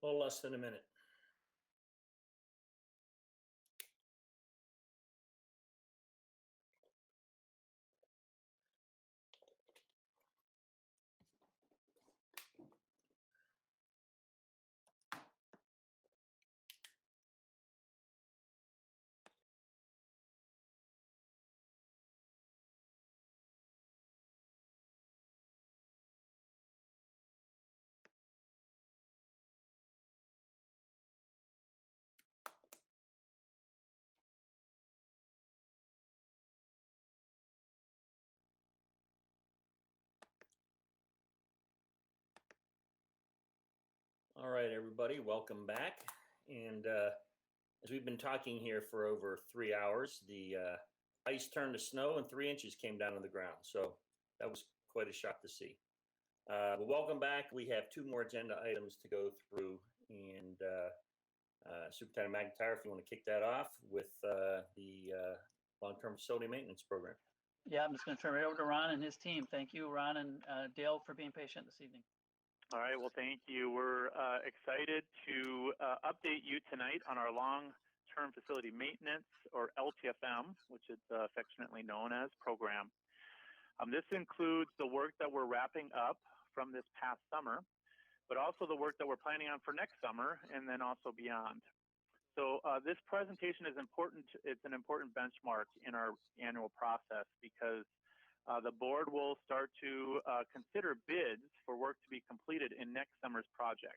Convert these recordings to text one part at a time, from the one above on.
A little less than a minute. All right, everybody, welcome back. And as we've been talking here for over 3 hours, the ice turned to snow and 3 inches came down on the ground. So that was quite a shock to see. But welcome back. We have 2 more agenda items to go through. And Superintendent McIntyre, if you want to kick that off with the long-term facility maintenance program. Yeah, I'm just going to turn it over to Ron and his team. Thank you, Ron and Dale, for being patient this evening. All right, well, thank you. We're excited to update you tonight on our long-term facility maintenance, or LTFM, which is affectionately known as, program. This includes the work that we're wrapping up from this past summer, but also the work that we're planning on for next summer and then also beyond. So this presentation is important. It's an important benchmark in our annual process because the board will start to consider bids for work to be completed in next summer's project,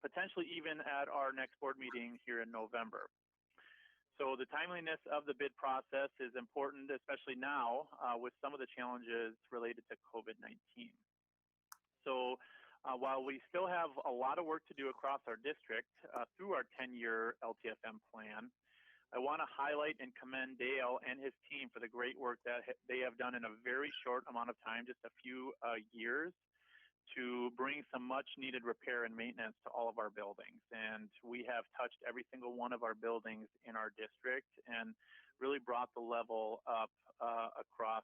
potentially even at our next board meeting here in November. So the timeliness of the bid process is important, especially now with some of the challenges related to COVID-19. So while we still have a lot of work to do across our district through our 10-year LTFM plan, I want to highlight and commend Dale and his team for the great work that they have done in a very short amount of time, just a few years, to bring some much needed repair and maintenance to all of our buildings. And we have touched every single one of our buildings in our district and really brought the level up across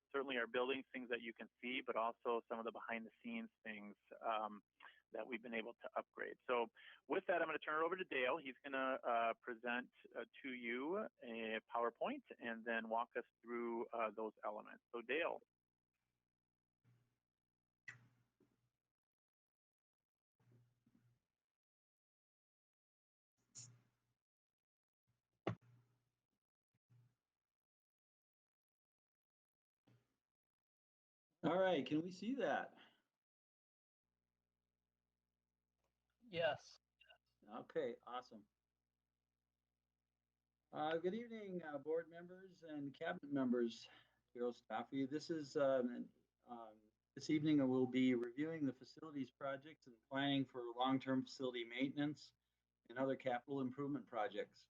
certainly our buildings, things that you can see, but also some of the behind the scenes things that we've been able to upgrade. So with that, I'm going to turn it over to Dale. He's going to present to you a PowerPoint and then walk us through those elements. So Dale. All right, can we see that? Yes. Okay, awesome. Good evening, board members and cabinet members, Bureau staff. This evening we'll be reviewing the facilities projects and planning for long-term facility maintenance and other capital improvement projects.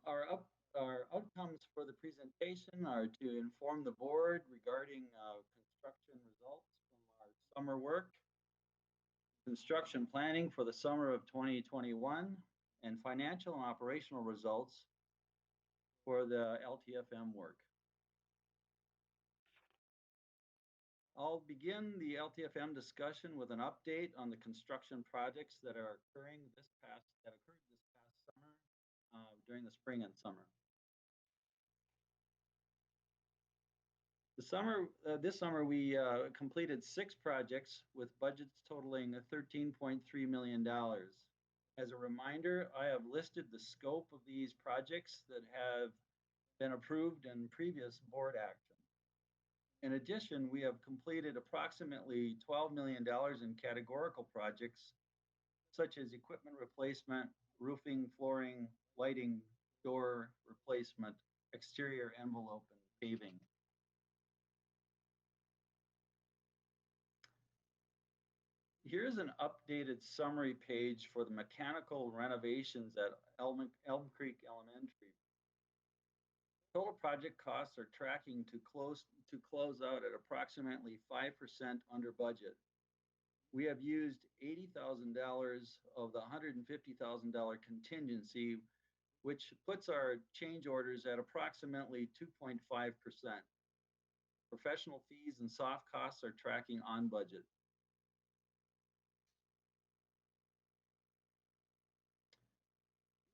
Our outcomes for the presentation are to inform the board regarding construction results from our summer work, construction planning for the summer of 2021, and financial and operational results for the LTFM work. I'll begin the LTFM discussion with an update on the construction projects that occurred this past summer, during the spring and summer. This summer we completed 6 projects with budgets totaling $13.3 million. As a reminder, I have listed the scope of these projects that have been approved in previous board action. In addition, we have completed approximately $12 million in categorical projects, such as equipment replacement, roofing, flooring, lighting, door replacement, exterior envelope, and paving. Here's an updated summary page for the mechanical renovations at Elm Creek Elementary. Total project costs are tracking to close out at approximately 5% under budget. We have used $80,000 of the $150,000 contingency, which puts our change orders at approximately 2.5%. Professional fees and soft costs are tracking on budget.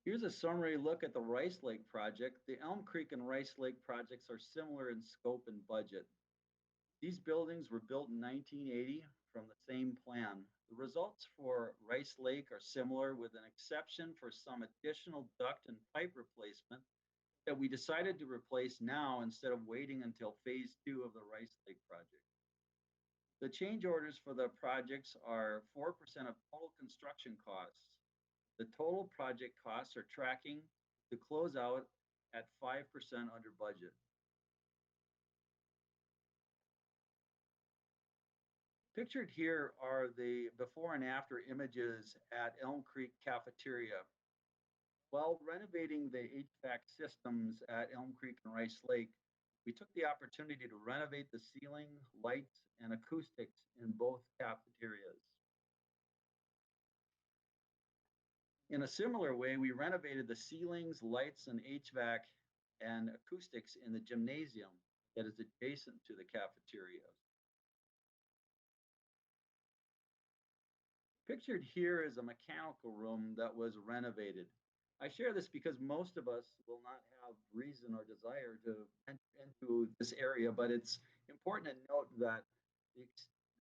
Here's a summary look at the Rice Lake project. The Elm Creek and Rice Lake projects are similar in scope and budget. These buildings were built in 1980 from the same plan. The results for Rice Lake are similar with an exception for some additional duct and pipe replacement that we decided to replace now instead of waiting until phase 2 of the Rice Lake project. The change orders for the projects are 4% of total construction costs. The total project costs are tracking to close out at 5% under budget. Pictured here are the before and after images at Elm Creek Cafeteria. While renovating the HVAC systems at Elm Creek and Rice Lake, we took the opportunity to renovate the ceiling, lights, and acoustics in both cafeterias. In a similar way, we renovated the ceilings, lights, and HVAC and acoustics in the gymnasium that is adjacent to the cafeterias. Pictured here is a mechanical room that was renovated. I share this because most of us will not have reason or desire to enter into this area, but it's important to note that the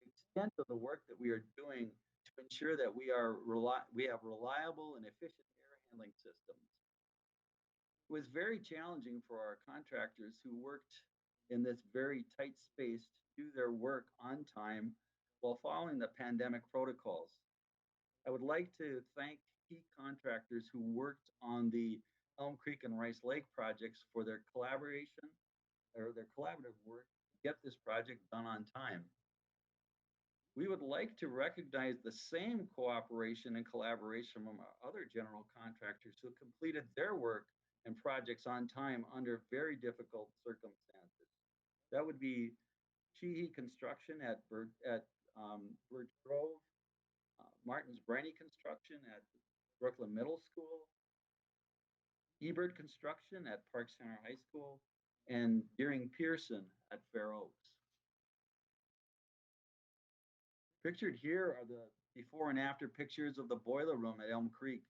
extent of the work that we are doing to ensure that we have reliable and efficient air handling systems. It was very challenging for our contractors who worked in this very tight space to do their work on time while following the pandemic protocols. I would like to thank key contractors who worked on the Elm Creek and Rice Lake projects for their collaboration or their collaborative work to get this project done on time. We would like to recognize the same cooperation and collaboration from our other general contractors who completed their work and projects on time under very difficult circumstances. That would be Sheehy Construction at Birch Grove, Martin's Brenny Construction at Brooklyn Middle School, Ebert Construction at Park Center High School, and Deering Pearson at Fair Oaks. Pictured here are the before and after pictures of the boiler room at Elm Creek.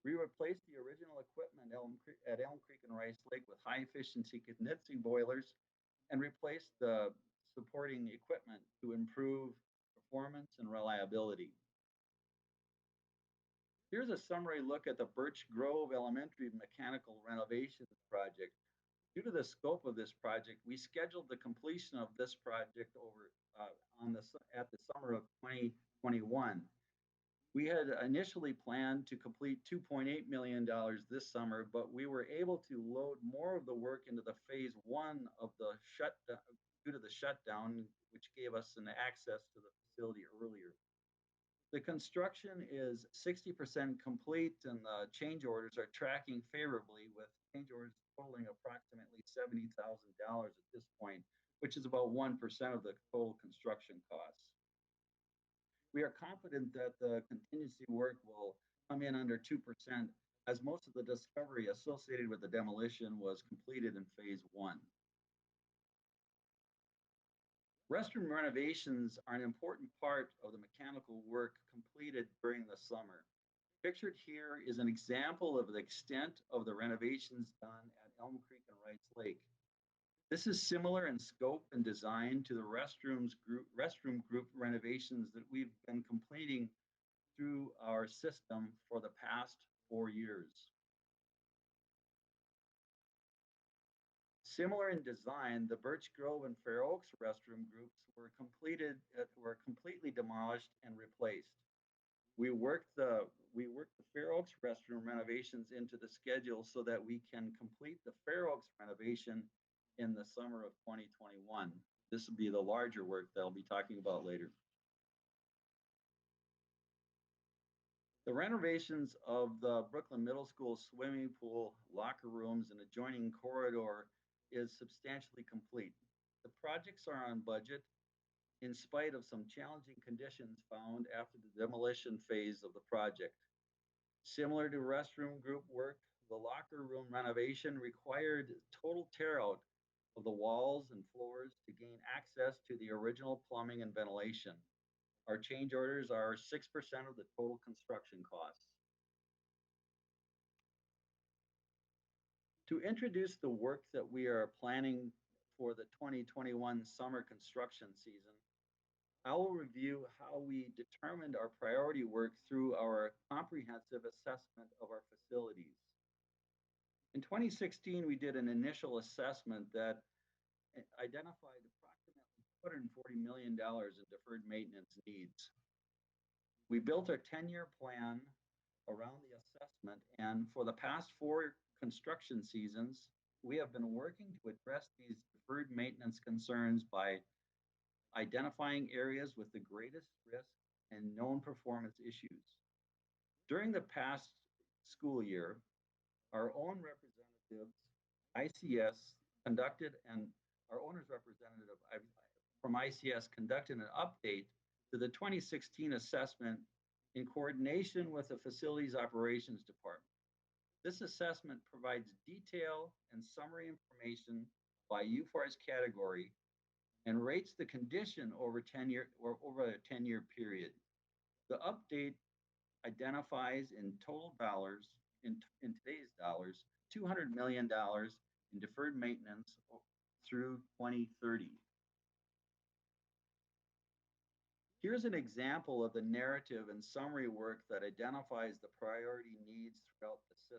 We replaced the original equipment at Elm Creek and Rice Lake with high efficiency condensing boilers and replaced the supporting equipment to improve performance and reliability. Here's a summary look at the Birch Grove Elementary mechanical renovations project. Due to the scope of this project, we scheduled the completion of this project at the summer of 2021. We had initially planned to complete $2.8 million this summer, but we were able to load more of the work into the phase 1 of the shutdown due to the shutdown, which gave us an access to the facility earlier. The construction is 60% complete and the change orders are tracking favorably with change orders totaling approximately $70,000 at this point, which is about 1% of the total construction costs. We are confident that the contingency work will come in under 2% as most of the discovery associated with the demolition was completed in phase 1. Restroom renovations are an important part of the mechanical work completed during the summer. Pictured here is an example of the extent of the renovations done at Elm Creek and Rice Lake. This is similar in scope and design to the restroom group renovations that we've been completing through our system for the past 4 years. Similar in design, the Birch Grove and Fair Oaks restroom groups were completely demolished and replaced. We worked the Fair Oaks restroom renovations into the schedule so that we can complete the Fair Oaks renovation in the summer of 2021. This will be the larger work that I'll be talking about later. The renovations of the Brooklyn Middle School swimming pool, locker rooms, and adjoining corridor is substantially complete. The projects are on budget in spite of some challenging conditions found after the demolition phase of the project. Similar to restroom group work, the locker room renovation required total tear out of the walls and floors to gain access to the original plumbing and ventilation. Our change orders are 6% of the total construction costs. To introduce the work that we are planning for the 2021 summer construction season, I will review how we determined our priority work through our comprehensive assessment of our facilities. In 2016, we did an initial assessment that identified approximately $240 million in deferred maintenance needs. We built our 10-year plan around the assessment, and for the past 4 construction seasons, we have been working to address these deferred maintenance concerns by identifying areas with the greatest risk and known performance issues. During the past school year, our own representatives, ICS, conducted and our owner's representative from ICS conducted an update to the 2016 assessment in coordination with the Facilities Operations Department. This assessment provides detail and summary information by UFAR's category and rates the condition over a 10-year period. The update identifies in total dollars, in today's dollars, $200 million in deferred maintenance through 2030. Here's an example of the narrative and summary work that identifies the priority needs throughout the system.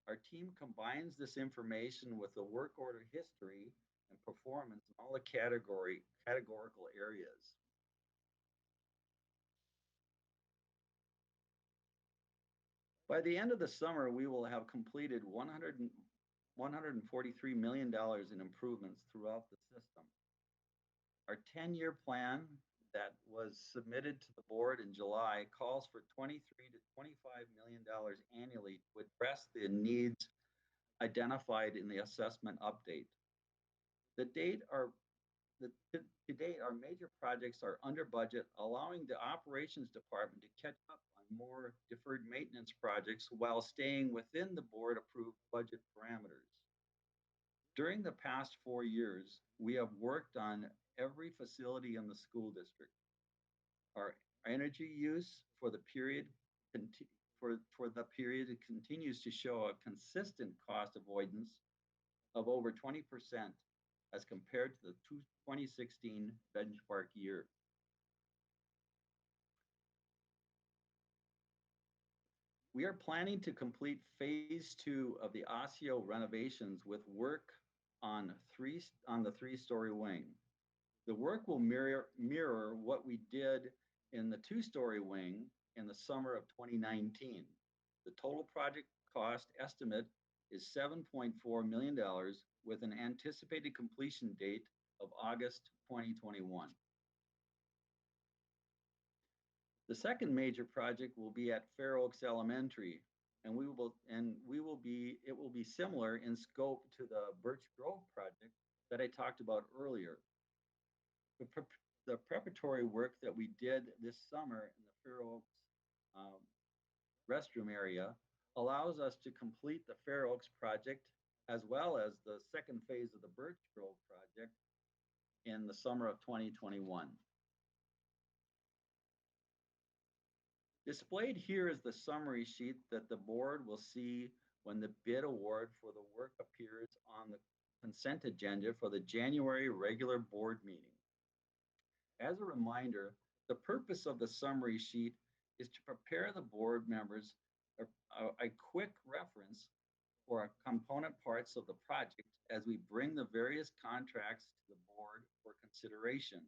Our team combines this information with the work order history and performance in all the categorical areas. By the end of the summer, we will have completed $143 million in improvements throughout the system. Our 10-year plan that was submitted to the board in July calls for $23 to $25 million annually to address the needs identified in the assessment update. To date, our major projects are under budget, allowing the operations department to catch up on more deferred maintenance projects while staying within the board-approved budget parameters. During the past 4 years, we have worked on every facility in the school district. Our energy use for the period continues to show a consistent cost avoidance of over 20% as compared to the 2016 benchmark year. We are planning to complete phase 2 of the Osseo renovations with work on the 3-story wing. The work will mirror what we did in the 2-story wing in the summer of 2019. The total project cost estimate is $7.4 million with an anticipated completion date of August 2021. The second major project will be at Fair Oaks Elementary, and it will be similar in scope to the Birch Grove project that I talked about earlier. The preparatory work that we did this summer in the Fair Oaks restroom area allows us to complete the Fair Oaks project as well as the second phase of the Birch Grove project in the summer of 2021. Displayed here is the summary sheet that the board will see when the bid award for the work appears on the consent agenda for the January regular board meeting. As a reminder, the purpose of the summary sheet is to prepare the board members a quick reference for component parts of the project as we bring the various contracts to the board for consideration.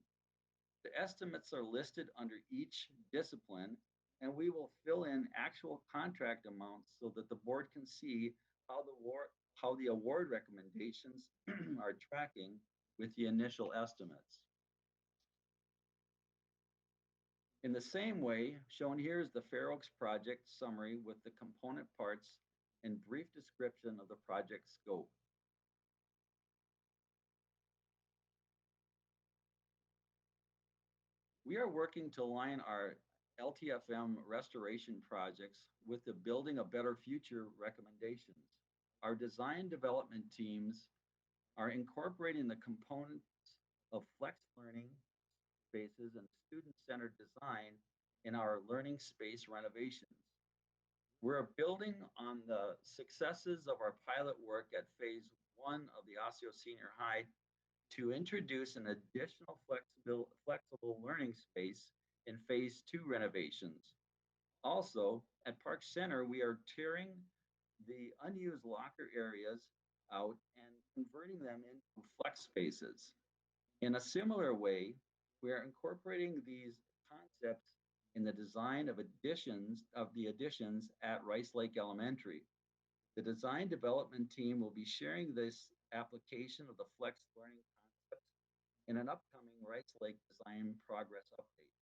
The estimates are listed under each discipline, and we will fill in actual contract amounts so that the board can see how the award recommendations are tracking with the initial estimates. In the same way, shown here is the Fair Oaks project summary with the component parts and brief description of the project scope. We are working to align our LTFM restoration projects with the Building a Better Future recommendations. Our design development teams are incorporating the components of flex learning spaces and student-centered design in our learning space renovations. We're building on the successes of our pilot work at phase 1 of the Osseo Senior High to introduce an additional flexible learning space in phase 2 renovations. Also, at Park Center, we are tearing the unused locker areas out and converting them into flex spaces. In a similar way, we are incorporating these concepts in the design of the additions at Rice Lake Elementary. The design development team will be sharing this application of the flex learning concepts in an upcoming Rice Lake design progress update.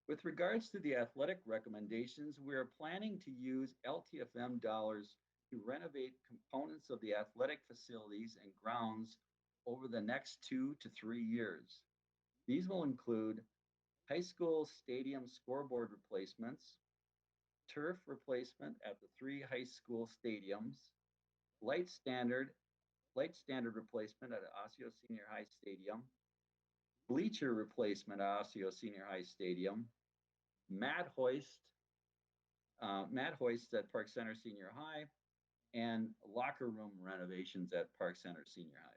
With regards to the athletic recommendations, we are planning to use LTFM dollars to renovate components of the athletic facilities and grounds over the next 2 to 3 years. These will include high school stadium scoreboard replacements, turf replacement at the 3 high school stadiums, light standard replacement at Osseo Senior High Stadium, bleacher replacement at Osseo Senior High Stadium, mat hoists at Park Center Senior High, and locker room renovations at Park Center Senior High.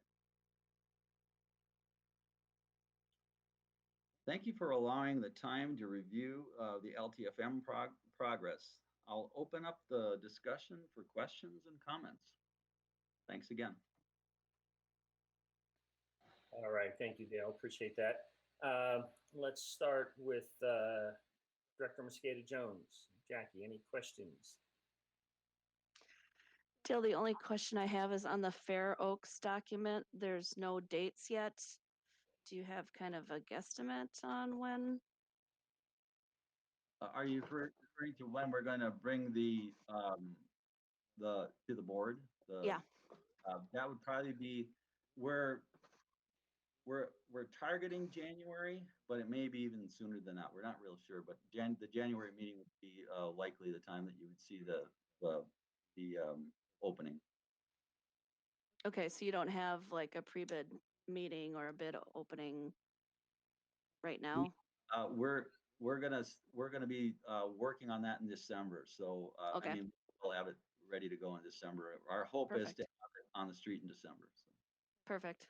Thank you for allowing the time to review the LTFM progress. I'll open up the discussion for questions and comments. Thanks again. All right, thank you, Dale. Appreciate that. Let's start with Director Mosqueda Jones. Jackie, any questions? Dale, the only question I have is on the Fair Oaks document. There's no dates yet. Do you have kind of a guesstimate on when? Are you referring to when we're going to bring the to the board? Yeah. That would probably be we're targeting January, but it may be even sooner than that. We're not real sure, but the January meeting would be likely the time that you would see the opening. Okay, so you don't have like a pre-bid meeting or a bid opening right now? We're gonna be working on that in December. So Okay. I mean, we'll have it ready to go in December. Our hope is to Perfect. have it on the street in December. So. Perfect.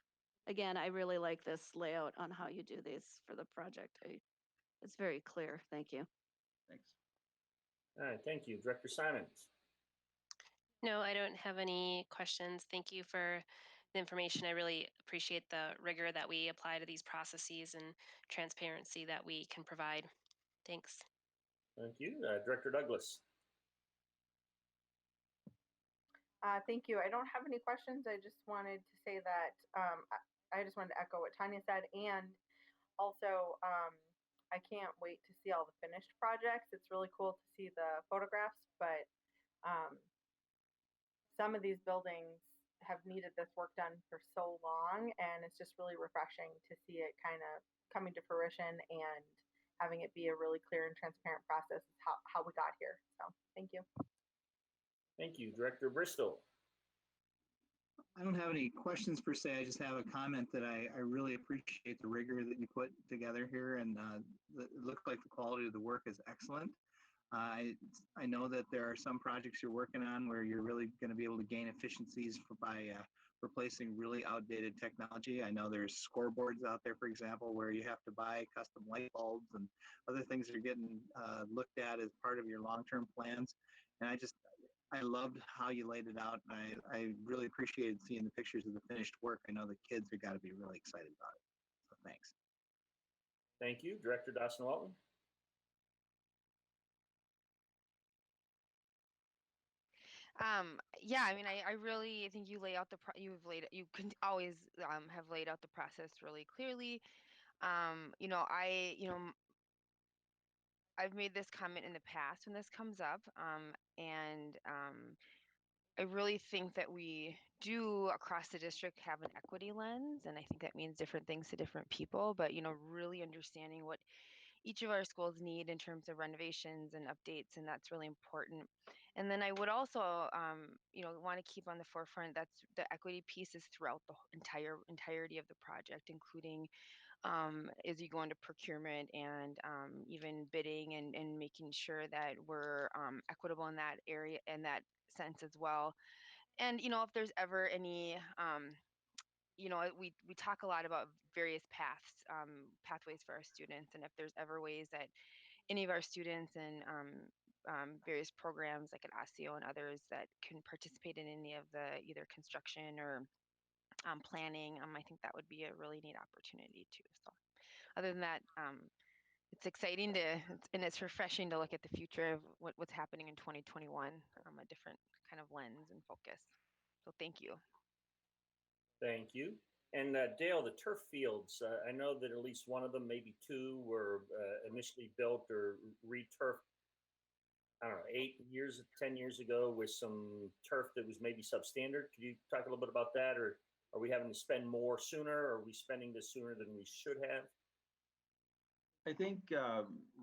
Again, I really like this layout on how you do these for the project. It's very clear. Thank you. Thanks. All right, thank you. Director Simons. No, I don't have any questions. Thank you for the information. I really appreciate the rigor that we apply to these processes and transparency that we can provide. Thanks. Thank you. Director Douglas. Thank you. I don't have any questions. I just wanted to say that I just wanted to echo what Tanya said, and also I can't wait to see all the finished projects. It's really cool to see the photographs, but some of these buildings have needed this work done for so long, and it's just really refreshing to see it kind of coming to fruition and having it be a really clear and transparent process is how we got here. So thank you. Thank you. Director Bristol. I don't have any questions per se. I just have a comment that I really appreciate the rigor that you put together here, and it looks like the quality of the work is excellent. I know that there are some projects you're working on where you're really going to be able to gain efficiencies by replacing really outdated technology. I know there's scoreboards out there, for example, where you have to buy custom light bulbs and other things that are getting looked at as part of your long-term plans. And I loved how you laid it out. I really appreciated seeing the pictures of the finished work. I know the kids have got to be really excited about it. So thanks. Thank you. Director Dawson Walton. Yeah, I mean, I really think you lay out you can always have laid out the process really clearly. I've made this comment in the past when this comes up, and I really think that we do across the district have an equity lens, and I think that means different things to different people, but really understanding what each of our schools need in terms of renovations and updates, and that's really important. And then I would also, want to keep on the forefront that's the equity pieces throughout the entirety of the project, including as you go into procurement and even bidding and making sure that we're equitable in that area, in that sense as well. And, you know, if there's ever any, you know, we talk a lot about various pathways for our students, and if there's ever ways that any of our students and various programs like at OSCEO and others that can participate in any of the either construction or planning, I think that would be a really neat opportunity too. So other than that, it's exciting and it's refreshing to look at the future of what's happening in 2021, a different kind of lens and focus. So thank you. Thank you. And Dale, the turf fields, I know that at least one of them, maybe two, were initially built or re-turfed, I don't know, 8 years, 10 years ago with some turf that was maybe substandard. Could you talk a little bit about that? Or are we having to spend more sooner? Or are we spending this sooner than we should have? I think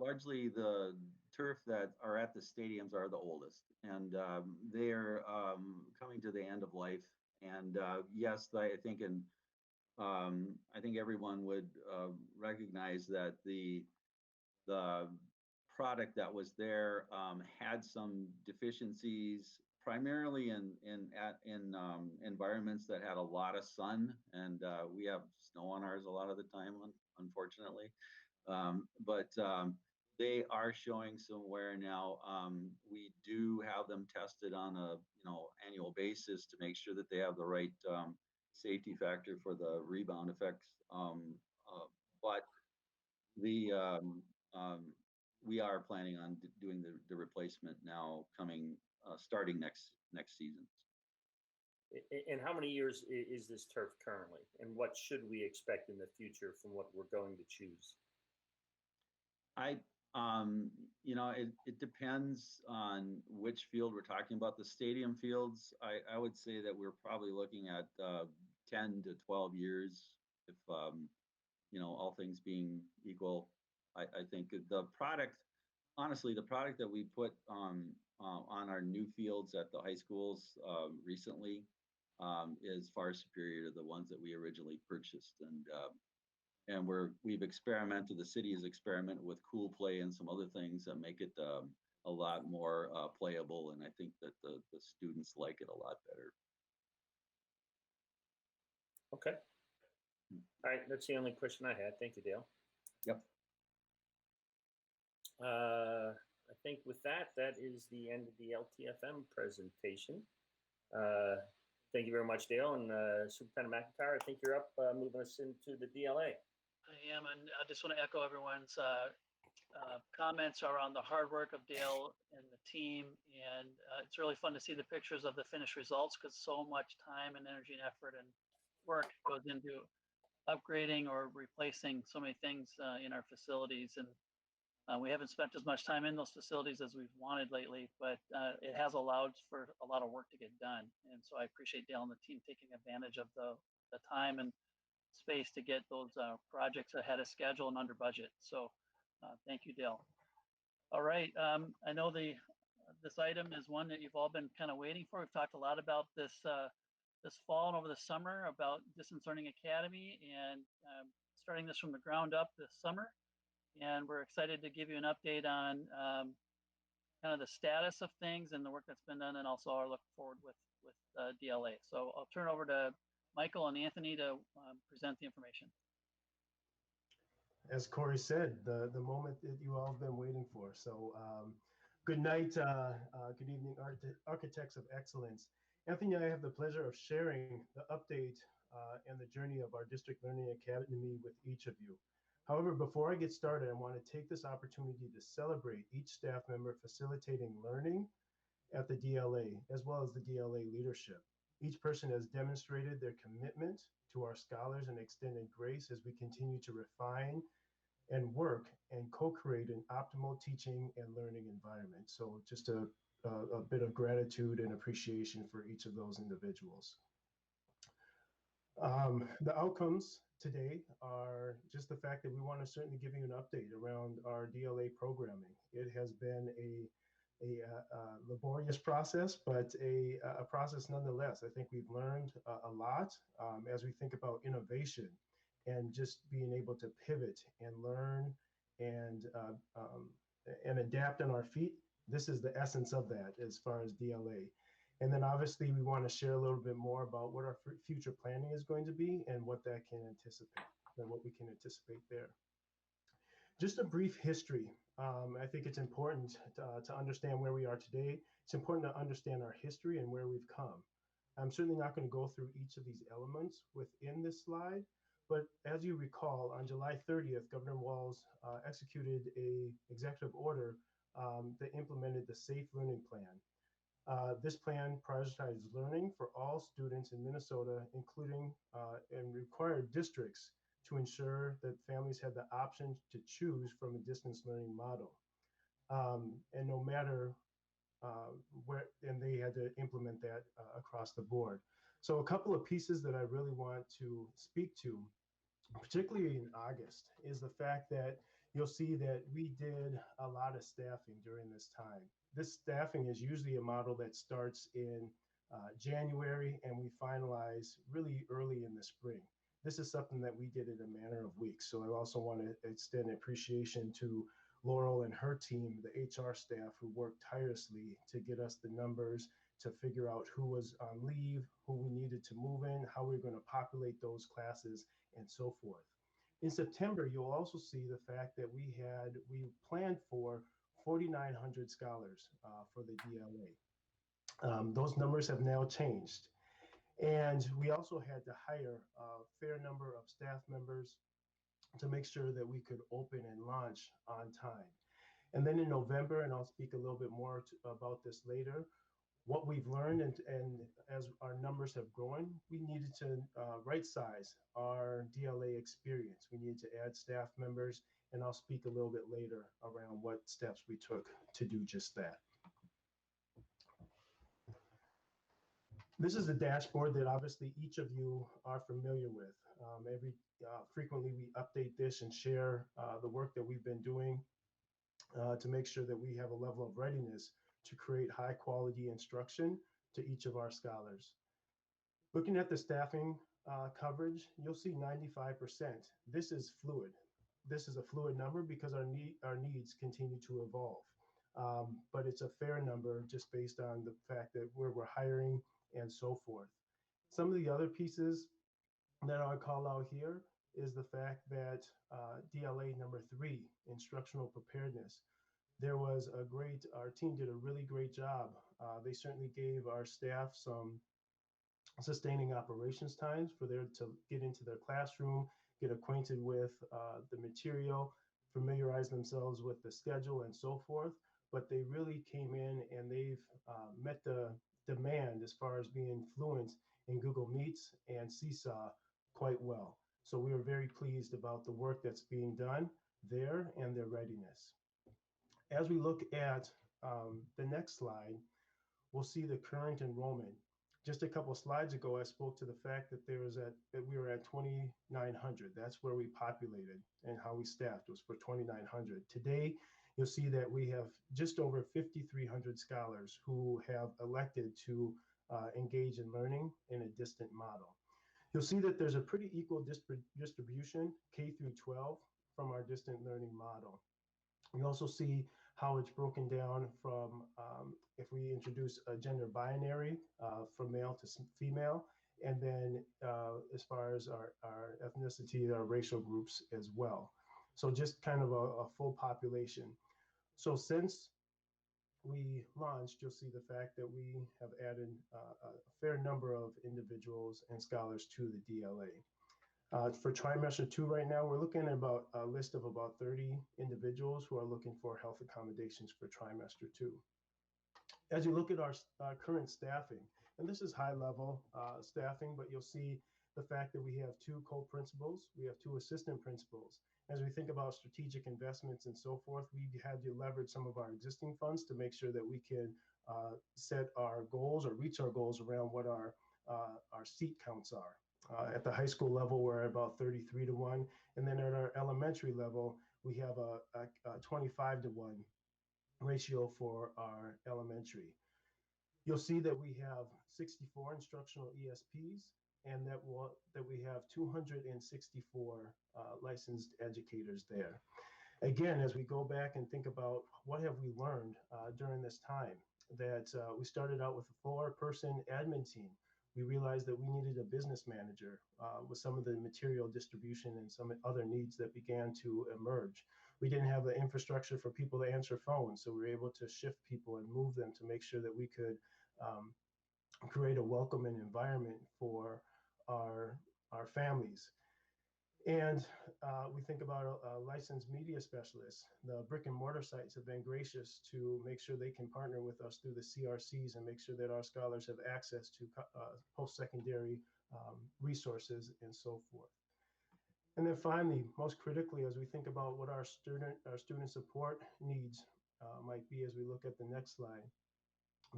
largely the turf that are at the stadiums are the oldest, and they're coming to the end of life. And yes, I think everyone would recognize that the product that was there had some deficiencies, primarily in environments that had a lot of sun, and we have snow on ours a lot of the time, unfortunately. But they are showing some wear now. We do have them tested on a annual basis to make sure that they have the right safety factor for the rebound effects. But the we are planning on doing the replacement now, coming starting next season. And how many years is this turf currently? And what should we expect in the future from what we're going to choose? It depends on which field we're talking about. The stadium fields, I would say that we're probably looking at 10 to 12 years, if all things being equal. I think the product, honestly, the product that we put on our new fields at the high schools recently is far superior to the ones that we originally purchased, and we've experimented. The city has experimented with cool play and some other things that make it a lot more playable, and I think that the students like it a lot better. Okay. All right, that's the only question I had. Thank you, Dale. Yep. I think with that is the end of the LTFM presentation. Thank you very much, Dale. And Superintendent McIntyre, I think you're up moving us into the DLA. I am, and I just want to echo everyone's comments around the hard work of Dale and the team. And it's really fun to see the pictures of the finished results, because so much time and energy and effort and work goes into upgrading or replacing so many things in our facilities. And we haven't spent as much time in those facilities as we've wanted lately, but it has allowed for a lot of work to get done. And so I appreciate Dale and the team taking advantage of the time and space to get those projects ahead of schedule and under budget. So thank you, Dale. All right. I know this item is one that you've all been kind of waiting for. We've talked a lot about this this fall and over the summer about Distance Learning Academy, and starting this from the ground up this summer. And we're excited to give you an update on kind of the status of things and the work that's been done, and also our look forward with DLA. So I'll turn over to Michael and Anthony to present the information. As Corey said, the moment that you all have been waiting for. So good night, good evening, architects of excellence. Anthony and I have the pleasure of sharing the update and the journey of our District Learning Academy with each of you. However, before I get started, I want to take this opportunity to celebrate each staff member facilitating learning at the DLA, as well as the DLA leadership. Each person has demonstrated their commitment to our scholars and extended grace as we continue to refine and work and co-create an optimal teaching and learning environment. So just a bit of gratitude and appreciation for each of those individuals. The outcomes today are just the fact that we want to certainly give you an update around our DLA programming. It has been a laborious process, but a process nonetheless. I think we've learned a lot as we think about innovation and just being able to pivot and learn and adapt on our feet. This is the essence of that as far as DLA. And then obviously we want to share a little bit more about what our future planning is going to be and what that can anticipate and what we can anticipate there. Just a brief history. I think it's important to understand where we are today. It's important to understand our history and where we've come. I'm certainly not going to go through each of these elements within this slide, but as you recall, on July 30th, Governor Walz executed an executive order that implemented the Safe Learning Plan. This plan prioritized learning for all students in Minnesota, including and required districts to ensure that families had the option to choose from a distance learning model. And no matter where, and they had to implement that across the board. So a couple of pieces that I really want to speak to, particularly in August, is the fact that you'll see that we did a lot of staffing during this time. This staffing is usually a model that starts in January and we finalize really early in the spring. This is something that we did in a matter of weeks. So I also want to extend appreciation to Laurel and her team, the HR staff who worked tirelessly to get us the numbers, to figure out who was on leave, who we needed to move in, how we we're going to populate those classes, and so forth. In September, you'll also see the fact that we planned for 4,900 scholars for the DLA. Those numbers have now changed. And we also had to hire a fair number of staff members to make sure that we could open and launch on time. And then in November, and I'll speak a little bit more about this later, what we've learned and as our numbers have grown, we needed to right size our DLA experience. We needed to add staff members, and I'll speak a little bit later around what steps we took to do just that. This is a dashboard that obviously each of you are familiar with. Frequently we update this and share the work that we've been doing to make sure that we have a level of readiness to create high quality instruction to each of our scholars. Looking at the staffing coverage, you'll see 95%. This is fluid. This is a fluid number because our needs continue to evolve. But it's a fair number just based on the fact that where we're hiring and so forth. Some of the other pieces that I call out here is the fact that DLA number 3, instructional preparedness. There was our team did a really great job. They certainly gave our staff some sustaining operations times for them to get into their classroom, get acquainted with the material, familiarize themselves with the schedule and so forth. But they really came in and they've met the demand as far as being fluent in Google Meets and Seesaw quite well. So we are very pleased about the work that's being done there and their readiness. As we look at the next slide, we'll see the current enrollment. Just a couple of slides ago, I spoke to the fact that we were at 2,900. That's where we populated and how we staffed was for 2,900. Today, you'll see that we have just over 5,300 scholars who have elected to engage in learning in a distant model. You'll see that there's a pretty equal distribution, K through 12, from our distant learning model. You also see how it's broken down from if we introduce a gender binary from male to female, and then as far as our ethnicity, our racial groups as well. So just kind of a full population. So since we launched, you'll see the fact that we have added a fair number of individuals and scholars to the DLA. For trimester 2 right now, we're looking at about a list of about 30 individuals who are looking for health accommodations for trimester 2. As you look at our current staffing, and this is high level staffing, but you'll see the fact that we have 2 co-principals, we have 2 assistant principals. As we think about strategic investments and so forth, we had to leverage some of our existing funds to make sure that we can set our goals or reach our goals around what our seat counts are. At the high school level, we're at about 33-1. And then at our elementary level, we have a 25-1 ratio for our elementary. You'll see that we have 64 instructional ESPs and that we have 264 licensed educators there. Again, as we go back and think about what have we learned during this time, that we started out with a 4-person admin team. We realized that we needed a business manager with some of the material distribution and some other needs that began to emerge. We didn't have the infrastructure for people to answer phones, so we were able to shift people and move them to make sure that we could create a welcoming environment for our families. And we think about a licensed media specialist. The brick and mortar sites have been gracious to make sure they can partner with us through the CRCs and make sure that our scholars have access to post-secondary resources and so forth. And then finally, most critically, as we think about what our student support needs might be, as we look at the next slide,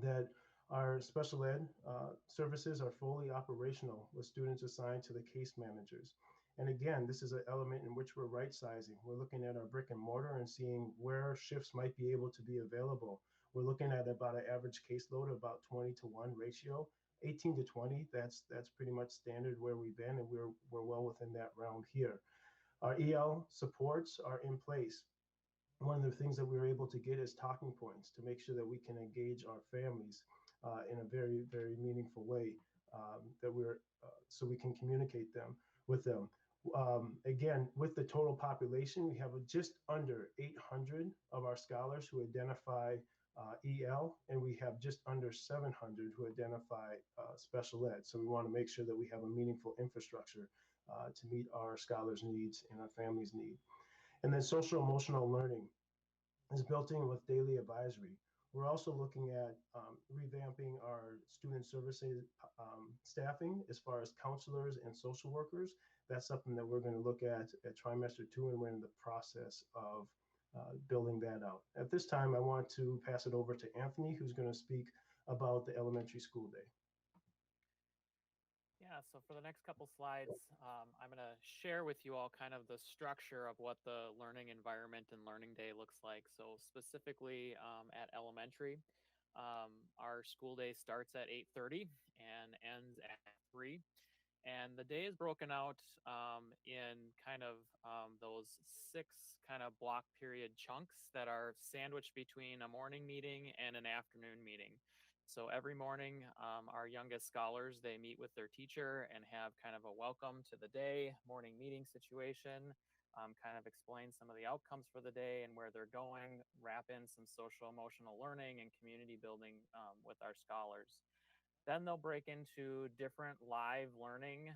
that our special ed services are fully operational with students assigned to the case managers. And again, this is an element in which we're right sizing. We're looking at our brick and mortar and seeing where shifts might be able to be available. We're looking at about an average caseload of about 20-to-1 ratio. 18 to 20, that's pretty much standard where we've been, and we're well within that realm here. Our EL supports are in place. One of the things that we were able to get is talking points to make sure that we can engage our families in a very, very meaningful way, so we can communicate with them. Again, with the total population, we have just under 800 of our scholars who identify EL, and we have just under 700 who identify special ed. So we want to make sure that we have a meaningful infrastructure to meet our scholars' needs and our families' need. And then social emotional learning is built in with daily advisory. We're also looking at revamping our student services staffing as far as counselors and social workers. That's something that we're going to look at trimester 2, and we're in the process of building that out. At this time, I want to pass it over to Anthony, who's going to speak about the elementary school day. Yeah, so for the next couple slides, I'm going to share with you all kind of the structure of what the learning environment and learning day looks like. So specifically at elementary, our school day starts at 8:30 and ends at 3. And the day is broken out in kind of those 6 kind of block period chunks that are sandwiched between a morning meeting and an afternoon meeting. So every morning, our youngest scholars, they meet with their teacher and have kind of a welcome to the day, morning meeting situation, kind of explain some of the outcomes for the day and where they're going, wrap in some social emotional learning and community building with our scholars. Then they'll break into different live learning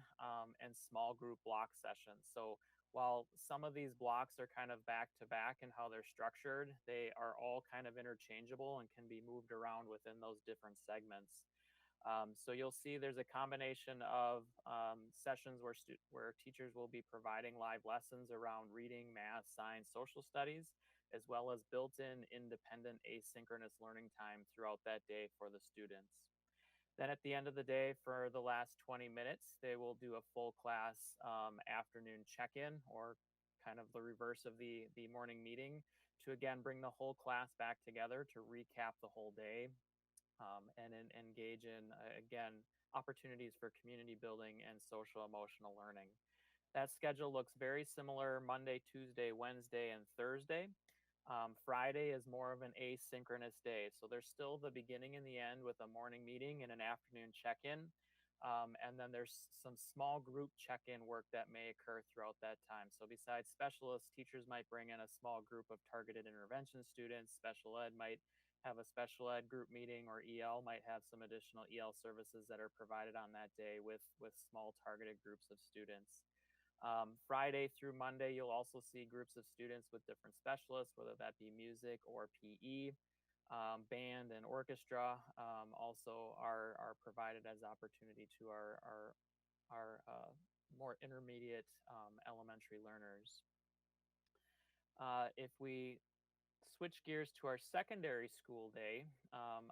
and small group block sessions. So while some of these blocks are kind of back to back in how they're structured, they are all kind of interchangeable and can be moved around within those different segments. So you'll see there's a combination of sessions where teachers will be providing live lessons around reading, math, science, social studies, as well as built-in independent asynchronous learning time throughout that day for the students. Then at the end of the day, for the last 20 minutes, they will do a full class afternoon check-in, or kind of the reverse of the morning meeting, to again bring the whole class back together to recap the whole day and engage in, again, opportunities for community building and social emotional learning. That schedule looks very similar Monday, Tuesday, Wednesday, and Thursday. Friday is more of an asynchronous day. So there's still the beginning and the end with a morning meeting and an afternoon check-in. And then there's some small group check-in work that may occur throughout that time. So besides specialists, teachers might bring in a small group of targeted intervention students. Special ed might have a special ed group meeting, or EL might have some additional EL services that are provided on that day with small targeted groups of students. Friday through Monday, you'll also see groups of students with different specialists, whether that be music or PE. Band and orchestra also are provided as opportunity to our more intermediate elementary learners. If we switch gears to our secondary school day,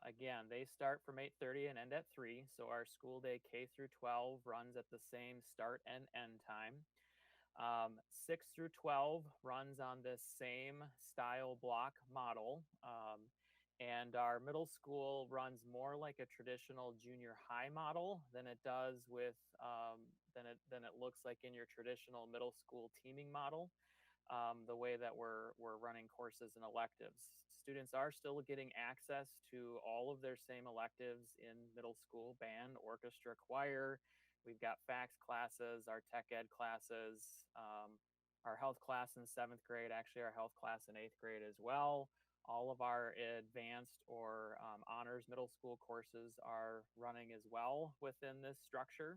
again, they start from 8:30 and end at 3. So our school day K through 12 runs at the same start and end time. 6 through 12 runs on this same style block model. And our middle school runs more like a traditional junior high model than it does with than it looks like in your traditional middle school teaming model. The way that we're running courses and electives. Students are still getting access to all of their same electives in middle school: band, orchestra, choir. We've got FACS classes, our tech ed classes, our health class in 7th grade, actually our health class in 8th grade as well. All of our advanced or honors middle school courses are running as well within this structure.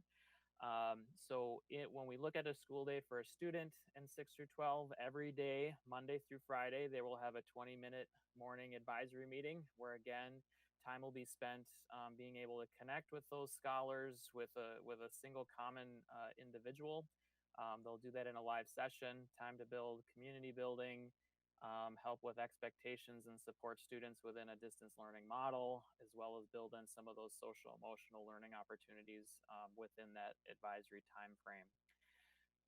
When we look at a school day for a student in 6 through 12, every day, Monday through Friday, they will have a 20-minute morning advisory meeting where, again, time will be spent being able to connect with those scholars with a single common individual. They'll do that in a live session, time to build community building, help with expectations and support students within a distance learning model, as well as build in some of those social emotional learning opportunities within that advisory time frame.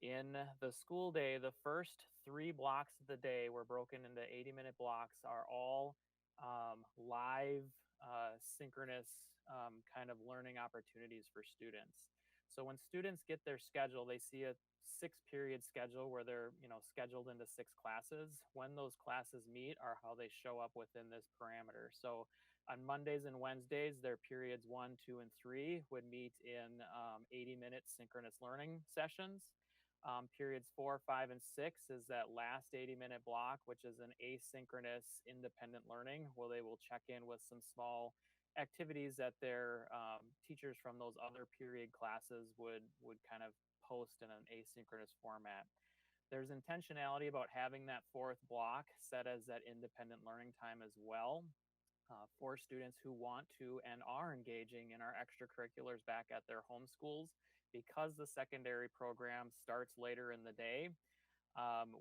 In the school day, the first 3 blocks of the day were broken into 80-minute blocks, are all live, synchronous kind of learning opportunities for students. So when students get their schedule, they see a 6-period schedule where they're scheduled into 6 classes. When those classes meet are how they show up within this parameter. So on Mondays and Wednesdays, their periods 1, 2, and 3 would meet in 80-minute synchronous learning sessions. Periods 4, 5, and 6 is that last 80-minute block, which is an asynchronous independent learning, where they will check in with some small activities that their teachers from those other period classes would kind of post in an asynchronous format. There's intentionality about having that 4th block set as that independent learning time as well. For students who want to and are engaging in our extracurriculars back at their home schools, because the secondary program starts later in the day,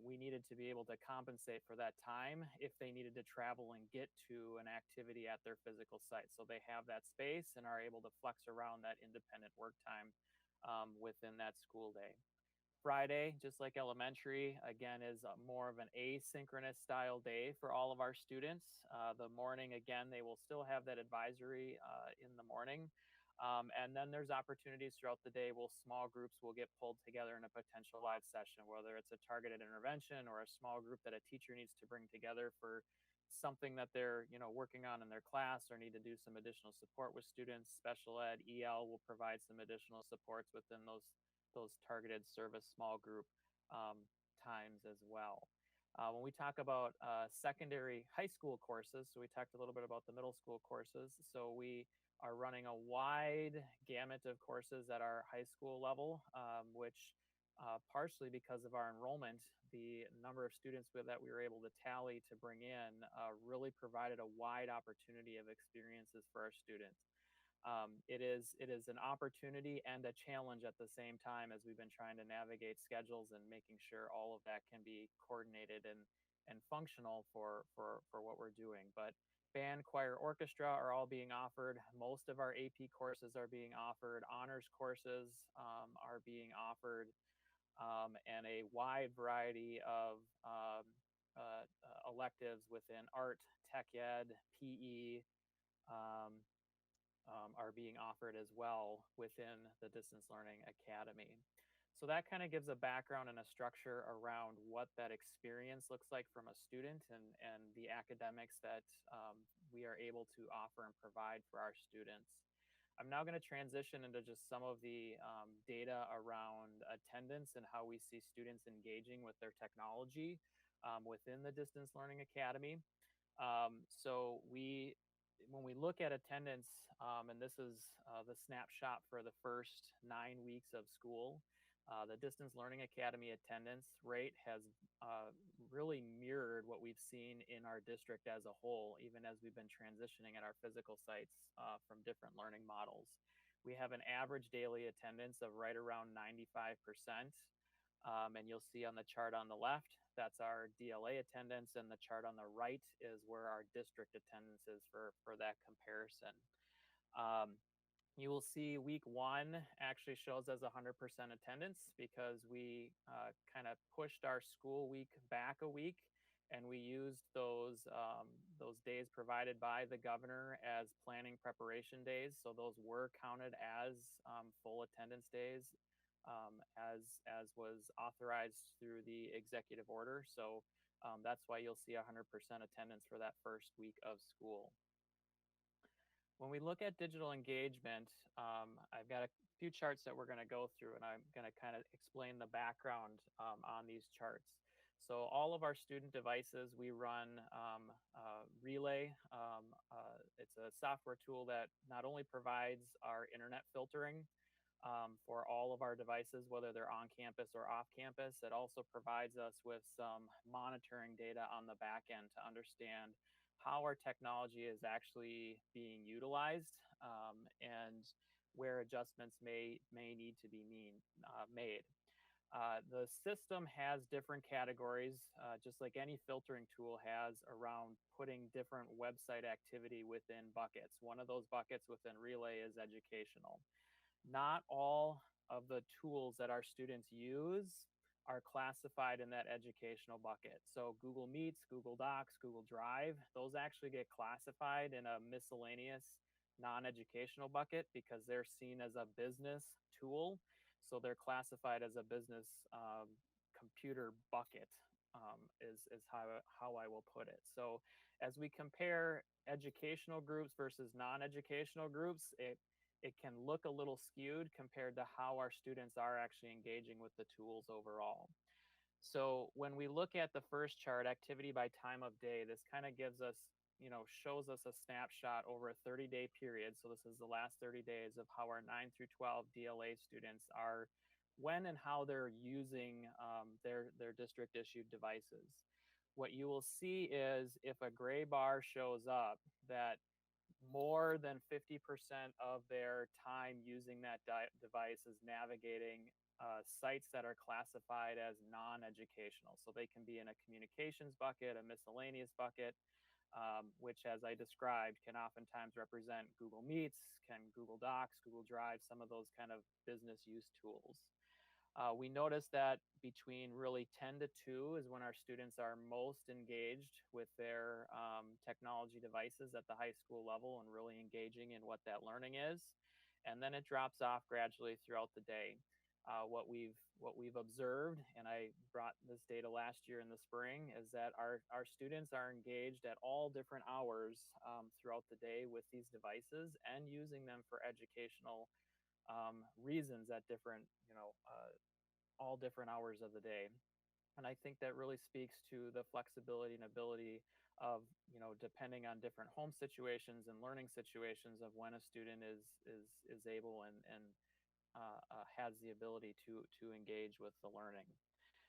we needed to be able to compensate for that time if they needed to travel and get to an activity at their physical site. So they have that space and are able to flex around that independent work time within that school day. Friday, just like elementary, again, is more of an asynchronous style day for all of our students. The morning, again, they will still have that advisory in the morning. And then there's opportunities throughout the day where small groups will get pulled together in a potential live session, whether it's a targeted intervention or a small group that a teacher needs to bring together for something that they're working on in their class or need to do some additional support with students. Special ed, EL will provide some additional supports within those targeted service small group times as well. When we talk about secondary high school courses, so we talked a little bit about the middle school courses. So we are running a wide gamut of courses at our high school level, which partially because of our enrollment, the number of students that we were able to tally to bring in really provided a wide opportunity of experiences for our students. It is an opportunity and a challenge at the same time as we've been trying to navigate schedules and making sure all of that can be coordinated and functional for what we're doing. But band, choir, orchestra are all being offered. Most of our AP courses are being offered. Honors courses are being offered, and a wide variety of electives within art, tech ed, PE, are being offered as well within the Distance Learning Academy. So that kind of gives a background and a structure around what that experience looks like from a student and the academics that we are able to offer and provide for our students. I'm now going to transition into just some of the data around attendance and how we see students engaging with their technology within the Distance Learning Academy. When we look at attendance, and this is the snapshot for the first 9 weeks of school, the Distance Learning Academy attendance rate has really mirrored what we've seen in our district as a whole, even as we've been transitioning at our physical sites from different learning models. We have an average daily attendance of right around 95%. And you'll see on the chart on the left, that's our DLA attendance, and the chart on the right is where our district attendance is for that comparison. You will see week 1 actually shows as 100% attendance because we kind of pushed our school week back a week and we used those days provided by the governor as planning preparation days. So those were counted as full attendance days, as was authorized through the executive order. So that's why you'll see 100% attendance for that first week of school. When we look at digital engagement, I've got a few charts that we're going to go through, and I'm going to kind of explain the background on these charts. So all of our student devices, we run Relay. It's a software tool that not only provides our internet filtering for all of our devices, whether they're on campus or off campus, it also provides us with some monitoring data on the back end to understand how our technology is actually being utilized, and where adjustments may need to be made. The system has different categories, just like any filtering tool has, around putting different website activity within buckets. One of those buckets within Relay is educational. Not all of the tools that our students use are classified in that educational bucket. So Google Meets, Google Docs, Google Drive, those actually get classified in a miscellaneous non-educational bucket because they're seen as a business tool. So they're classified as a business computer bucket, is how I will put it. So as we compare educational groups versus non-educational groups, it can look a little skewed compared to how our students are actually engaging with the tools overall. So when we look at the first chart, activity by time of day, this kind of gives us, shows us a snapshot over a 30-day period. So this is the last 30 days of how our 9 through 12 DLA students are, when and how they're using their district issued devices. What you will see is if a gray bar shows up, that more than 50% of their time using that device is navigating sites that are classified as non-educational. So they can be in a communications bucket, a miscellaneous bucket, which, as I described, can oftentimes represent Google Meets, Google Docs, Google Drive, some of those kind of business use tools. We noticed that between really 10 to 2 is when our students are most engaged with their technology devices at the high school level and really engaging in what that learning is. And then it drops off gradually throughout the day. What we've observed, and I brought this data last year in the spring, is that our students are engaged at all different hours throughout the day with these devices and using them for educational reasons at different, all different hours of the day. And I think that really speaks to the flexibility and ability of, depending on different home situations and learning situations, of when a student is able and has the ability to engage with the learning.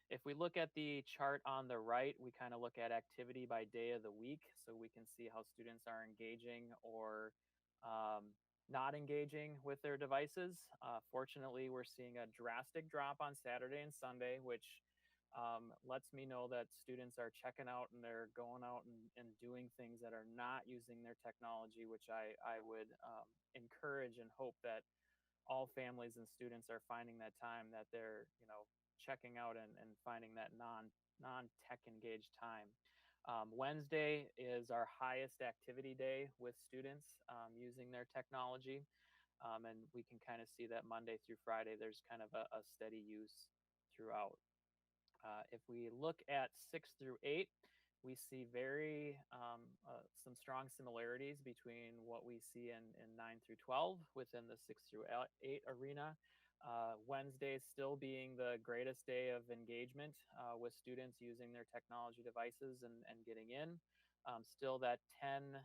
If we look at the chart on the right, we kind of look at activity by day of the week, so we can see how students are engaging or not engaging with their devices. Fortunately, we're seeing a drastic drop on Saturday and Sunday, which lets me know that students are checking out and they're going out and doing things that are not using their technology, which I would encourage and hope that all families and students are finding that time that they're, checking out and finding that non-tech engaged time. Wednesday is our highest activity day with students using their technology. And we can kind of see that Monday through Friday, there's kind of a steady use throughout. If we look at 6 through 8, we see some strong similarities between what we see in 9 through 12 within the 6 through 8 arena. Wednesday still being the greatest day of engagement with students using their technology devices and getting in. Still that 10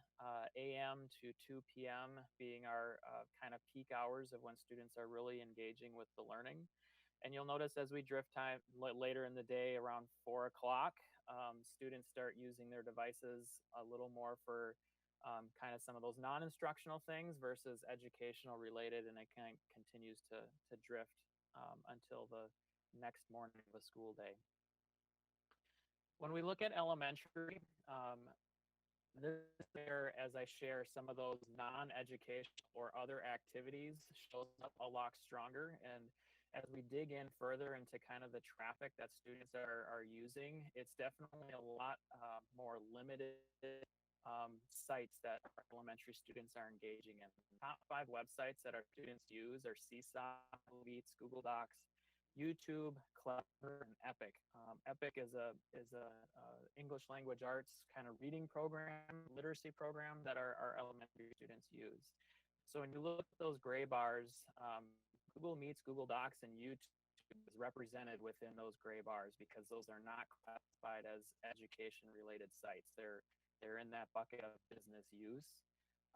a.m. to 2 p.m. being our kind of peak hours of when students are really engaging with the learning. And you'll notice as we drift time later in the day around 4 o'clock, students start using their devices a little more for kind of some of those non-instructional things versus educational related, and it kind of continues to drift until the next morning of a school day. When we look at elementary, this there, as I share some of those non-educational or other activities, shows up a lot stronger. And as we dig in further into kind of the traffic that students are using, it's definitely a lot limited sites that our elementary students are engaging in. The top 5 websites that our students use are Seesaw, Google Meets, Google Docs, YouTube, Clever, and Epic. Epic is a English language arts kind of reading program, literacy program that our elementary students use. So when you look at those gray bars, Google Meets, Google Docs, and YouTube is represented within those gray bars because those are not classified as education-related sites. They're in that bucket of business use.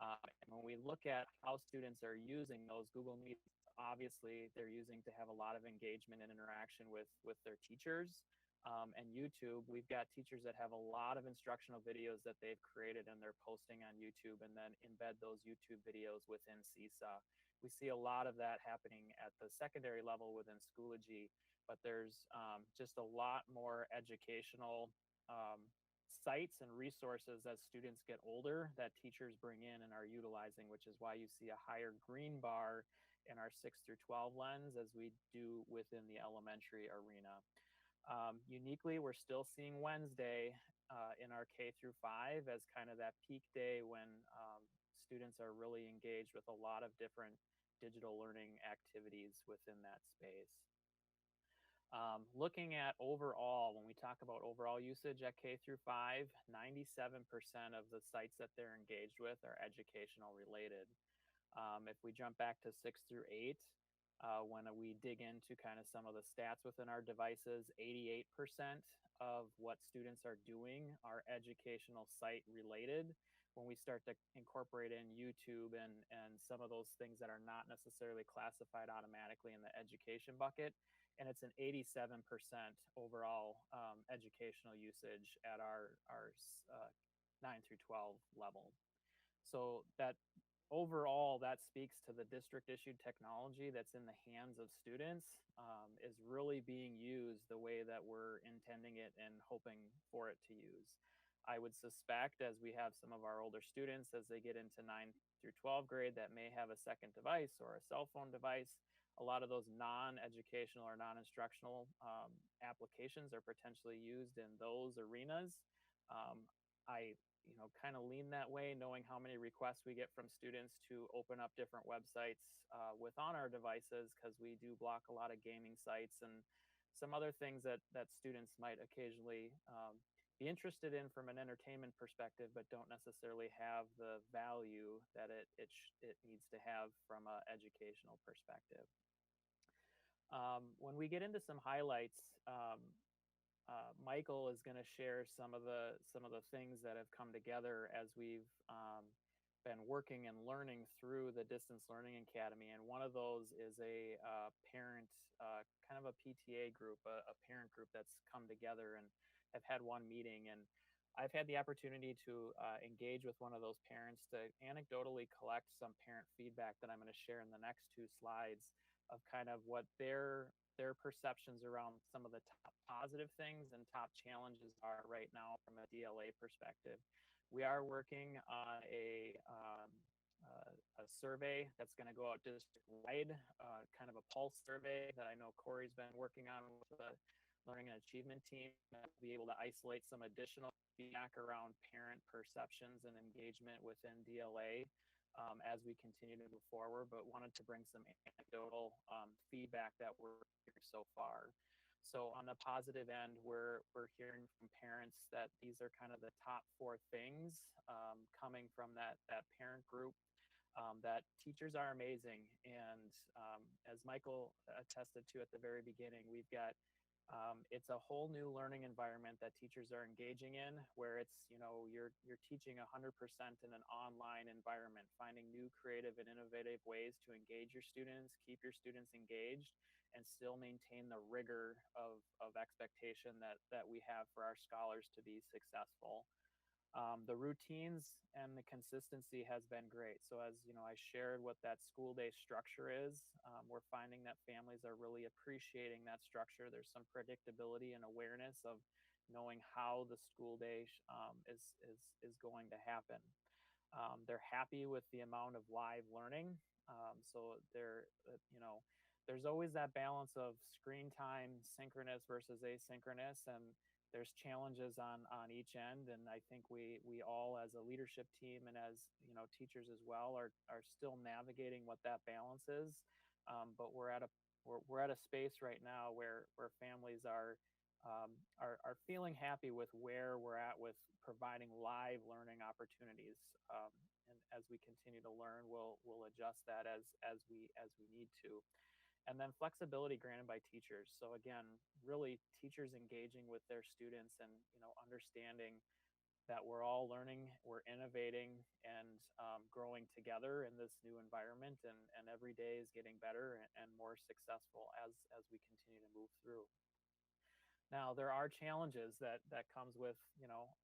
And when we look at how students are using those Google Meets, obviously they're using to have a lot of engagement and interaction with their teachers. And YouTube, we've got teachers that have a lot of instructional videos that they've created and they're posting on YouTube and then embed those YouTube videos within Seesaw. We see a lot of that happening at the secondary level within Schoology, but there's just a lot more educational sites and resources as students get older that teachers bring in and are utilizing, which is why you see a higher green bar in our 6 through 12 lens as we do within the elementary arena. Uniquely, we're still seeing Wednesday in our K through 5 as kind of that peak day when students are really engaged with a lot of different digital learning activities within that space. Looking at overall, when we talk about overall usage at K through 5, 97% of the sites that they're engaged with are educational related. If we jump back to 6 through 8, when we dig into kind of some of the stats within our devices, 88% of what students are doing are educational site related. When we start to incorporate in YouTube and some of those things that are not necessarily classified automatically in the education bucket, and it's an 87% overall educational usage at our 9 through 12 level. So that overall, that speaks to the district issued technology that's in the hands of students is really being used the way that we're intending it and hoping for it to use. I would suspect as we have some of our older students, as they get into 9 through 12 grade that may have a second device or a cell phone device, a lot of those non-educational or non-instructional applications are potentially used in those arenas. I kind of lean that way, knowing how many requests we get from students to open up different websites on our devices, because we do block a lot of gaming sites and some other things that students might occasionally be interested in from an entertainment perspective, but don't necessarily have the value that it needs to have from an educational perspective. When we get into some highlights, Michael is going to share some of the things that have come together as we've been working and learning through the Distance Learning Academy. And one of those is a parent, kind of a PTA group, a parent group that's come together and have had one meeting. And I've had the opportunity to engage with one of those parents to anecdotally collect some parent feedback that I'm going to share in the next 2 slides of kind of what their perceptions around some of the top positive things and top challenges are right now from a DLA perspective. We are working on a survey that's going to go out district-wide, kind of a pulse survey that I know Corey's been working on with the Learning and Achievement team. We'll be able to isolate some additional feedback around parent perceptions and engagement within DLA as we continue to move forward, but wanted to bring some anecdotal feedback that we're hearing so far. So on the positive end, we're hearing from parents that these are kind of the top 4 things coming from that parent group. That teachers are amazing, and as Michael attested to at the very beginning, we've got it's a whole new learning environment that teachers are engaging in, where it's you're teaching 100% in an online environment, finding new creative and innovative ways to engage your students, keep your students engaged, and still maintain the rigor of expectation that we have for our scholars to be successful. The routines and the consistency has been great. So as I shared what that school day structure is, we're finding that families are really appreciating that structure. There's some predictability and awareness of knowing how the school day is going to happen. They're happy with the amount of live learning. So there's always that balance of screen time, synchronous versus asynchronous, and there's challenges on each end, and I think we all as a leadership team and as teachers as well are still navigating what that balance is. But we're at a space right now where families are feeling happy with where we're at with providing live learning opportunities. And as we continue to learn, we'll adjust that as we need to. And then flexibility granted by teachers. So again, really teachers engaging with their students and understanding that we're all learning, we're innovating, and growing together in this new environment, and every day is getting better and more successful as we continue to move through. Now there are challenges that comes with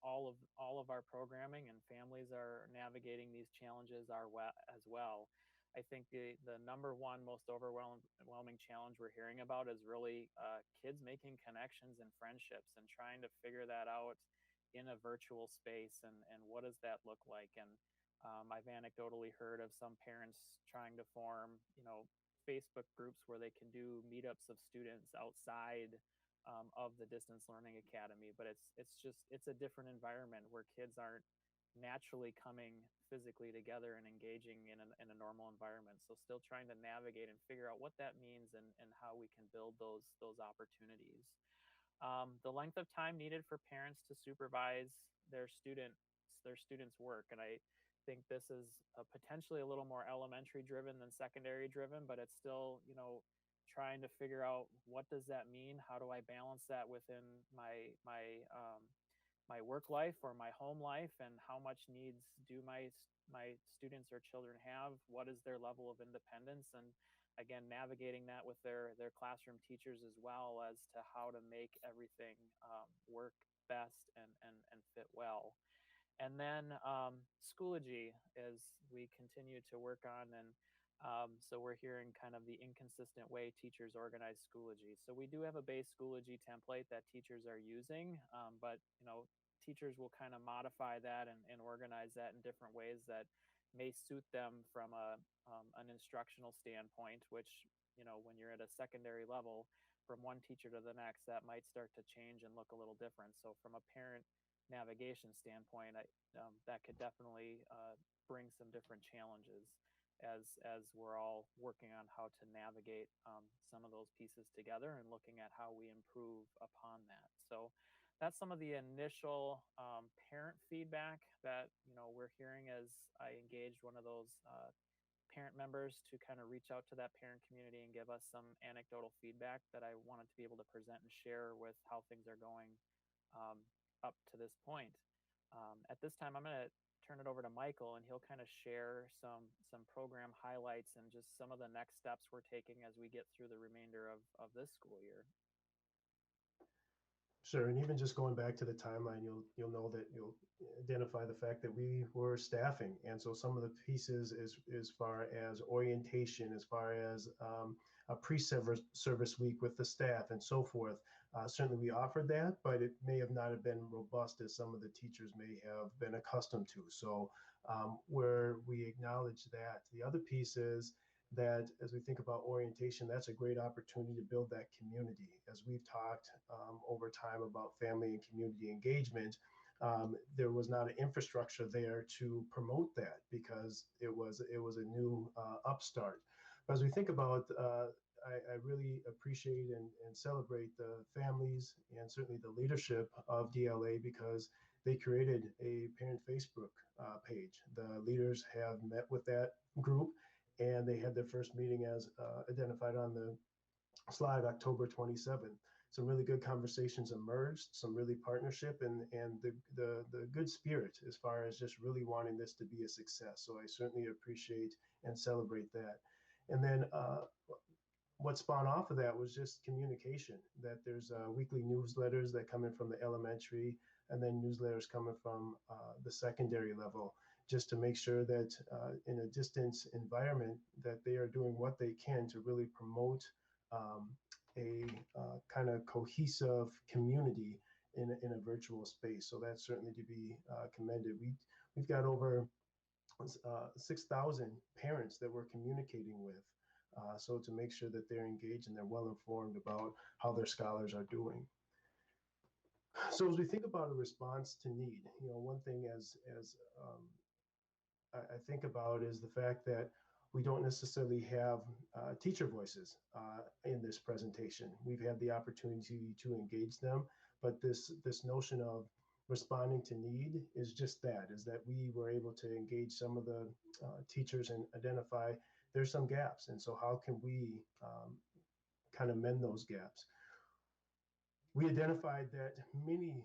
all of our programming, and families are navigating these challenges as well. I think the number one most overwhelming challenge we're hearing about is really kids making connections and friendships and trying to figure that out in a virtual space, and what does that look like. And I've anecdotally heard of some parents trying to form Facebook groups where they can do meetups of students outside of the distance learning academy, but it's a different environment where kids aren't naturally coming physically together and engaging in a normal environment. So still trying to navigate and figure out what that means and how we can build those opportunities. The length of time needed for parents to supervise their students' work, and I think this is potentially a little more elementary driven than secondary driven, but it's still trying to figure out what does that mean? How do I balance that within my work life or my home life, and how much needs do my students or children have? What is their level of independence? And again, navigating that with their classroom teachers as well as to how to make everything work best and fit well. And then Schoology, as we continue to work on, and so we're hearing kind of the inconsistent way teachers organize Schoology. So we do have a base Schoology template that teachers are using, but teachers will kind of modify that and organize that in different ways that may suit them from an instructional standpoint, which when you're at a secondary level, from one teacher to the next, that might start to change and look a little different. So from a parent navigation standpoint, that could definitely bring some different challenges as we're all working on how to navigate some of those pieces together and looking at how we improve upon that. So that's some of the initial parent feedback that we're hearing as I engaged one of those parent members to kind of reach out to that parent community and give us some anecdotal feedback that I wanted to be able to present and share with how things are going up to this point. At this time, I'm going to turn it over to Michael, and he'll kind of share some program highlights and just some of the next steps we're taking as we get through the remainder of this school year. Sure, and even just going back to the timeline, you'll know that you'll identify the fact that we were staffing, and so some of the pieces as far as orientation, as far as a pre-service week with the staff and so forth. Certainly we offered that, but it may have not have been robust as some of the teachers may have been accustomed to. So where we acknowledge that. The other piece is that as we think about orientation, that's a great opportunity to build that community. As we've talked over time about family and community engagement, there was not an infrastructure there to promote that because it was a new upstart. But as we think about I really appreciate and celebrate the families and certainly the leadership of DLA because they created a parent Facebook page. The leaders have met with that group, and they had their first meeting as identified on the slide, October 27th. Some really good conversations emerged, some really partnership, and the good spirit as far as just really wanting this to be a success. So I certainly appreciate and celebrate that. And then what spawned off of that was just communication, that there's weekly newsletters that come in from the elementary, and then newsletters coming from the secondary level, just to make sure that in a distance environment that they are doing what they can to really promote a kind of cohesive community in a virtual space. So that's certainly to be commended. We've got over 6,000 parents that we're communicating with. So to make sure that they're engaged and they're well informed about how their scholars are doing. So as we think about a response to need, one thing as I think about is the fact that we don't necessarily have teacher voices in this presentation. We've had the opportunity to engage them, but this notion of responding to need is just that, is that we were able to engage some of the teachers and identify there's some gaps. And so how can we kind of mend those gaps? We identified that many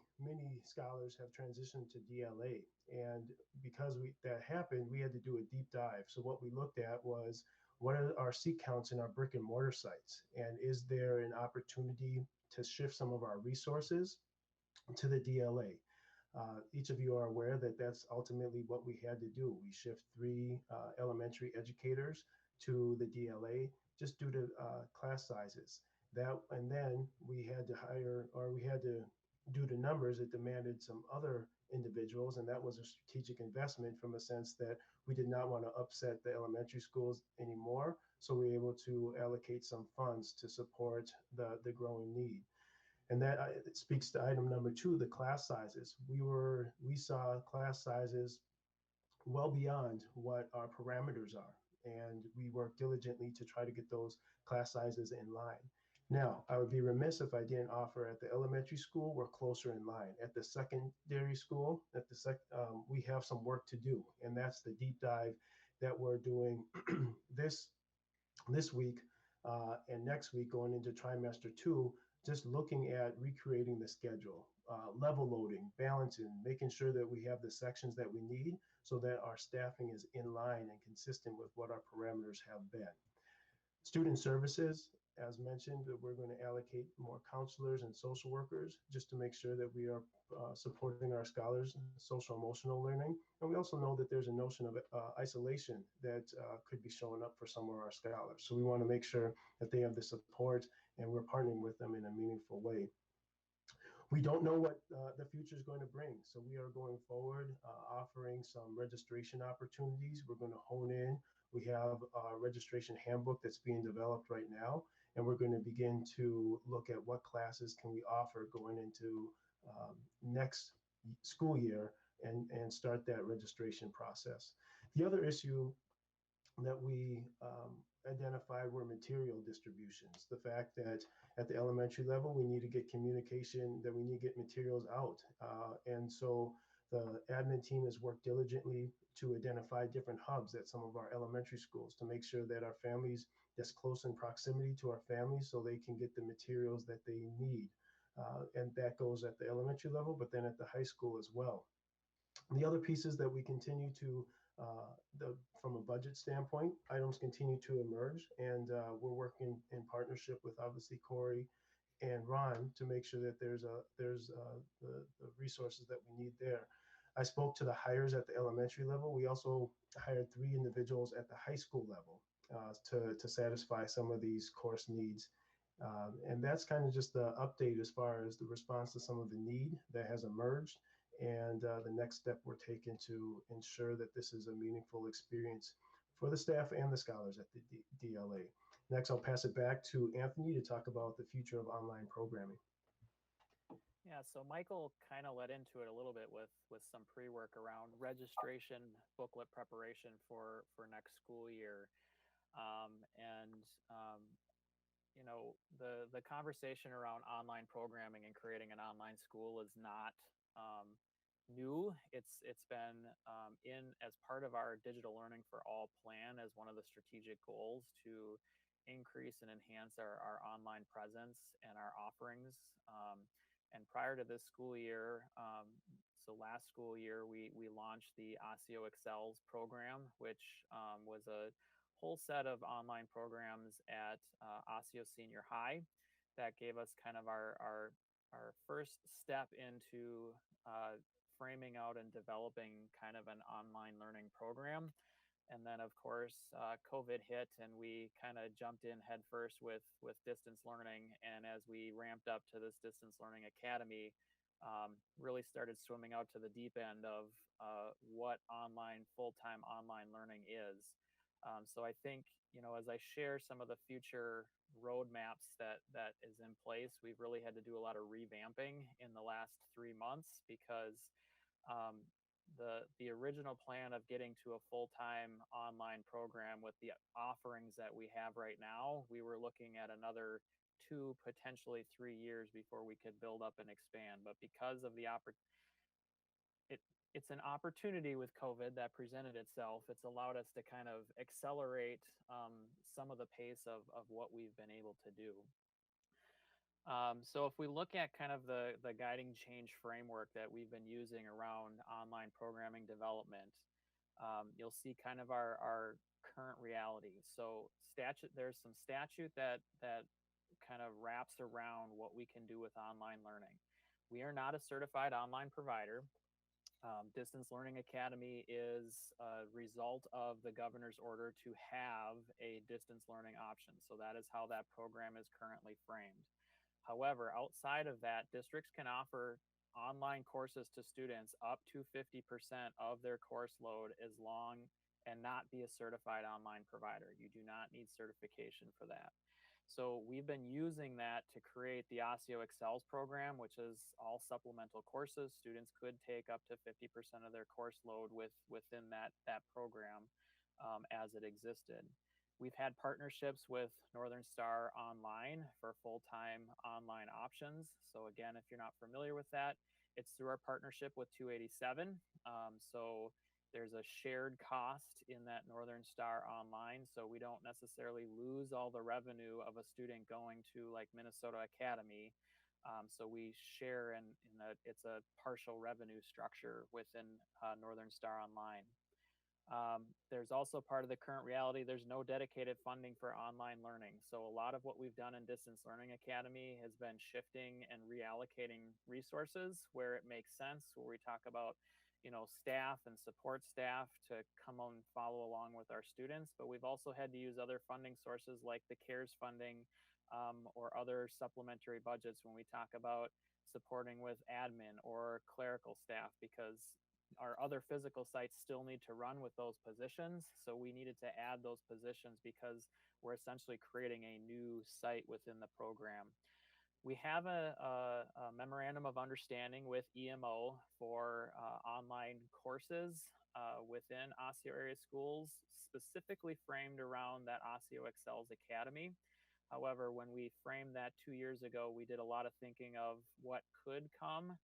scholars have transitioned to DLA, and because that happened, we had to do a deep dive. So what we looked at was, what are our seat counts in our brick and mortar sites, and is there an opportunity to shift some of our resources to the DLA? Each of you are aware that that's ultimately what we had to do. We shift 3 elementary educators to the DLA just due to class sizes. And then we had to hire, or we had to, due to numbers, it demanded some other individuals, and that was a strategic investment from a sense that we did not want to upset the elementary schools anymore. So we were able to allocate some funds to support the growing need. And that speaks to item number 2, the class sizes. We saw class sizes well beyond what our parameters are, and we worked diligently to try to get those class sizes in line. Now, I would be remiss if I didn't offer, at the elementary school, we're closer in line. At the secondary school, we have some work to do, and that's the deep dive that we're doing this week and next week, going into trimester 2, just looking at recreating the schedule, level loading, balancing, making sure that we have the sections that we need so that our staffing is in line and consistent with what our parameters have been. Student services, as mentioned, we're going to allocate more counselors and social workers just to make sure that we are supporting our scholars in social emotional learning. And we also know that there's a notion of isolation that could be showing up for some of our scholars. So we want to make sure that they have the support and we're partnering with them in a meaningful way. We don't know what the future is going to bring. So we are going forward, offering some registration opportunities. We're going to hone in. We have a registration handbook that's being developed right now, and we're going to begin to look at what classes can we offer going into next school year and start that registration process. The other issue that we identified were material distributions. The fact that at the elementary level, we need to get communication, that we need to get materials out. And so the admin team has worked diligently to identify different hubs at some of our elementary schools to make sure that our families, that's close in proximity to our families, so they can get the materials that they need. And that goes at the elementary level, but then at the high school as well. The other pieces that we continue to, from a budget standpoint, items continue to emerge, and we're working in partnership with obviously Corey and Ron to make sure that there's the resources that we need there. I spoke to the hires at the elementary level. We also hired 3 individuals at the high school level to satisfy some of these course needs. And that's kind of just the update as far as the response to some of the need that has emerged, and the next step we're taking to ensure that this is a meaningful experience for the staff and the scholars at the DLA. Next, I'll pass it back to Anthony to talk about the future of online programming. Yeah, so Michael kind of led into it a little bit with some pre-work around registration, booklet preparation for next school year. You know, the conversation around online programming and creating an online school is not new. It's been in as part of our digital learning for all plan as one of the strategic goals to increase and enhance our online presence and our offerings. And prior to this school year, so last school year, we launched the ASIO Excels program, which was a whole set of online programs at ASIO Senior High that gave us kind of our first step into framing out and developing kind of an online learning program. And then, of course, COVID hit, and we kind of jumped in headfirst with distance learning. And as we ramped up to this distance learning academy, really started swimming out to the deep end of what full-time online learning is. So I think, as I share some of the future roadmaps that is in place, we've really had to do a lot of revamping in the last 3 months because um, the original plan of getting to a full-time online program with the offerings that we have right now, we were looking at another 2, potentially 3 years before we could build up and expand. But because of it's an opportunity with COVID that presented itself. It's allowed us to kind of accelerate some of the pace of what we've been able to do. So if we look at kind of the guiding change framework that we've been using around online programming development, you'll see kind of our current reality. So there's some statute that kind of wraps around what we can do with online learning. We are not a certified online provider. Distance Learning Academy is a result of the governor's order to have a distance learning option. So that is how that program is currently framed. However, outside of that, districts can offer online courses to students up to 50% of their course load as long and not be a certified online provider. You do not need certification for that. So we've been using that to create the OSSEO Excels program, which is all supplemental courses. Students could take up to 50% of their course load within that program as it existed. We've had partnerships with Northern Star Online for full-time online options. So again, if you're not familiar with that, it's through our partnership with 287. So there's a shared cost in that Northern Star Online, so we don't necessarily lose all the revenue of a student going to like Minnesota Academy. So we share it's a partial revenue structure within Northern Star Online. There's also part of the current reality, there's no dedicated funding for online learning. So a lot of what we've done in Distance Learning Academy has been shifting and reallocating resources where it makes sense, where we talk about staff and support staff to come on and follow along with our students. But we've also had to use other funding sources like the CARES funding or other supplementary budgets when we talk about supporting with admin or clerical staff, because our other physical sites still need to run with those positions. So we needed to add those positions because we're essentially creating a new site within the program. We have a memorandum of understanding with EMO for online courses within OSSEO area schools, specifically framed around that OSSEO Excels Academy. However, when we framed that 2 years ago, we did a lot of thinking of what could come.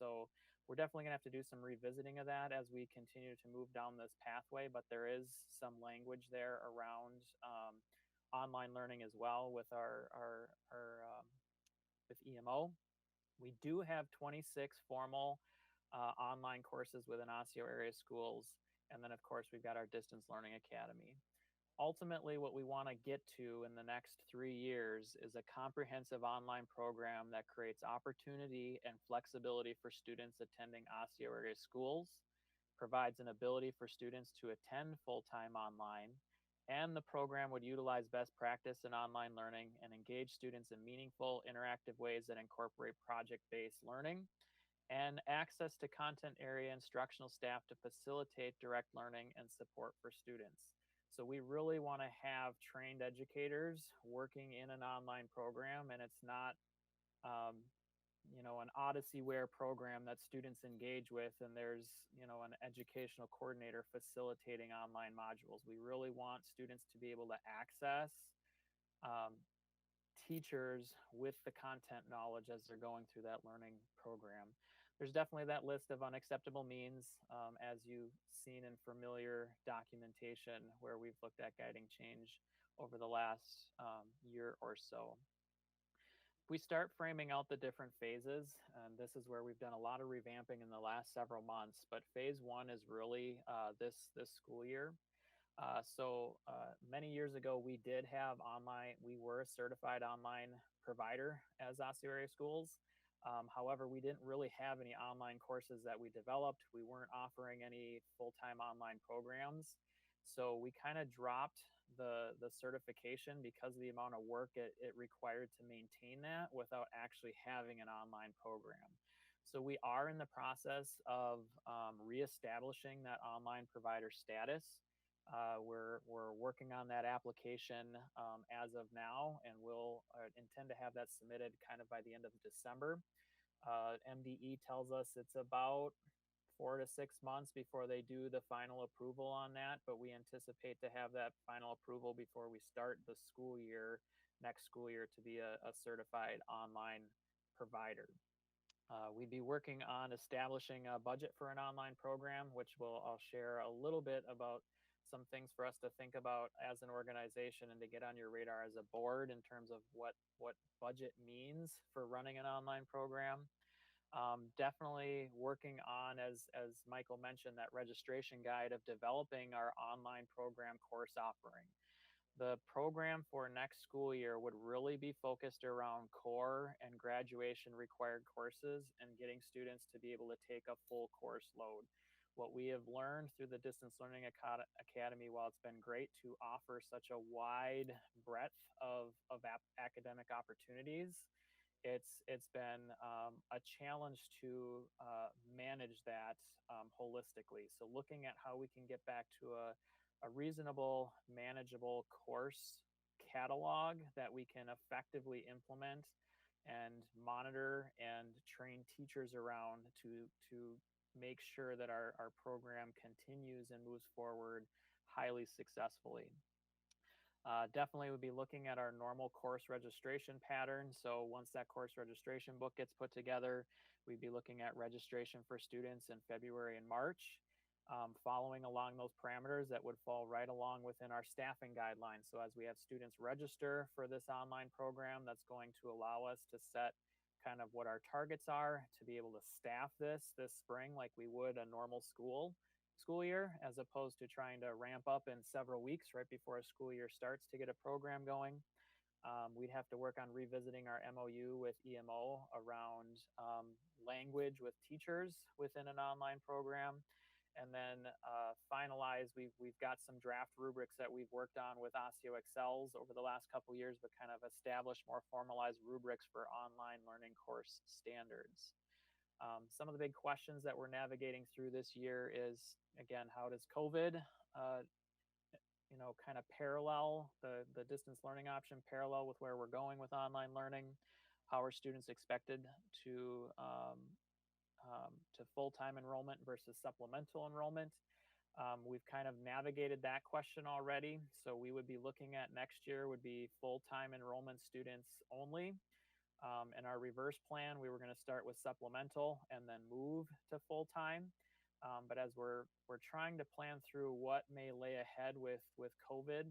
So we're definitely gonna have to do some revisiting of that as we continue to move down this pathway, but there is some language there around online learning as well with with EMO. We do have 26 formal online courses within OSSEO area schools. And then of course, we've got our Distance Learning Academy. Ultimately, what we want to get to in the next 3 years is a comprehensive online program that creates opportunity and flexibility for students attending OSSEO area schools, provides an ability for students to attend full-time online, and the program would utilize best practice in online learning and engage students in meaningful, interactive ways that incorporate project-based learning and access to content area instructional staff to facilitate direct learning and support for students. So we really want to have trained educators working in an online program, and it's not an Odyssey-ware program that students engage with, and there's an educational coordinator facilitating online modules. We really want students to be able to access teachers with the content knowledge as they're going through that learning program. There's definitely that list of unacceptable means, as you've seen in familiar documentation where we've looked at guiding change over the last year or so. We start framing out the different phases, and this is where we've done a lot of revamping in the last several months, but phase 1 is really this school year. Many years ago, we did have online, we were a certified online provider as OSSEO area schools. However, we didn't really have any online courses that we developed. We weren't offering any full-time online programs. So we kind of dropped the certification because of the amount of work it required to maintain that without actually having an online program. So we are in the process of reestablishing that online provider status. We're working on that application as of now, and we'll intend to have that submitted kind of by the end of December. MDE tells us it's about 4 to 6 months before they do the final approval on that, but we anticipate to have that final approval before we start the school year, next school year, to be a certified online provider. We'd be working on establishing a budget for an online program, which I'll share a little bit about some things for us to think about as an organization and to get on your radar as a board in terms of what budget means for running an online program. Definitely working on, as Michael mentioned, that registration guide of developing our online program course offering. The program for next school year would really be focused around core and graduation required courses and getting students to be able to take a full course load. What we have learned through the Distance Learning Academy, while it's been great to offer such a wide breadth of academic opportunities, it's been a challenge to manage that holistically. So looking at how we can get back to a reasonable, manageable course catalog that we can effectively implement and monitor and train teachers around to make sure that our program continues and moves forward highly successfully. Definitely would be looking at our normal course registration pattern. So once that course registration book gets put together, we'd be looking at registration for students in February and March. Following along those parameters that would fall right along within our staffing guidelines. So as we have students register for this online program, that's going to allow us to set kind of what our targets are to be able to staff this spring like we would a normal school year, as opposed to trying to ramp up in several weeks right before a school year starts to get a program going. We'd have to work on revisiting our MOU with EMO around language with teachers within an online program. And then finalize, we've got some draft rubrics that we've worked on with OSSEO Excels over the last couple of years, but kind of establish more formalized rubrics for online learning course standards. Some of the big questions that we're navigating through this year is, again, how does COVID, kind of parallel the distance learning option, parallel with where we're going with online learning? How are students expected to full-time enrollment versus supplemental enrollment? We've kind of navigated that question already. So we would be looking at next year would be full-time enrollment students only. In our reverse plan, we were going to start with supplemental and then move to full-time. But as we're trying to plan through what may lay ahead with COVID,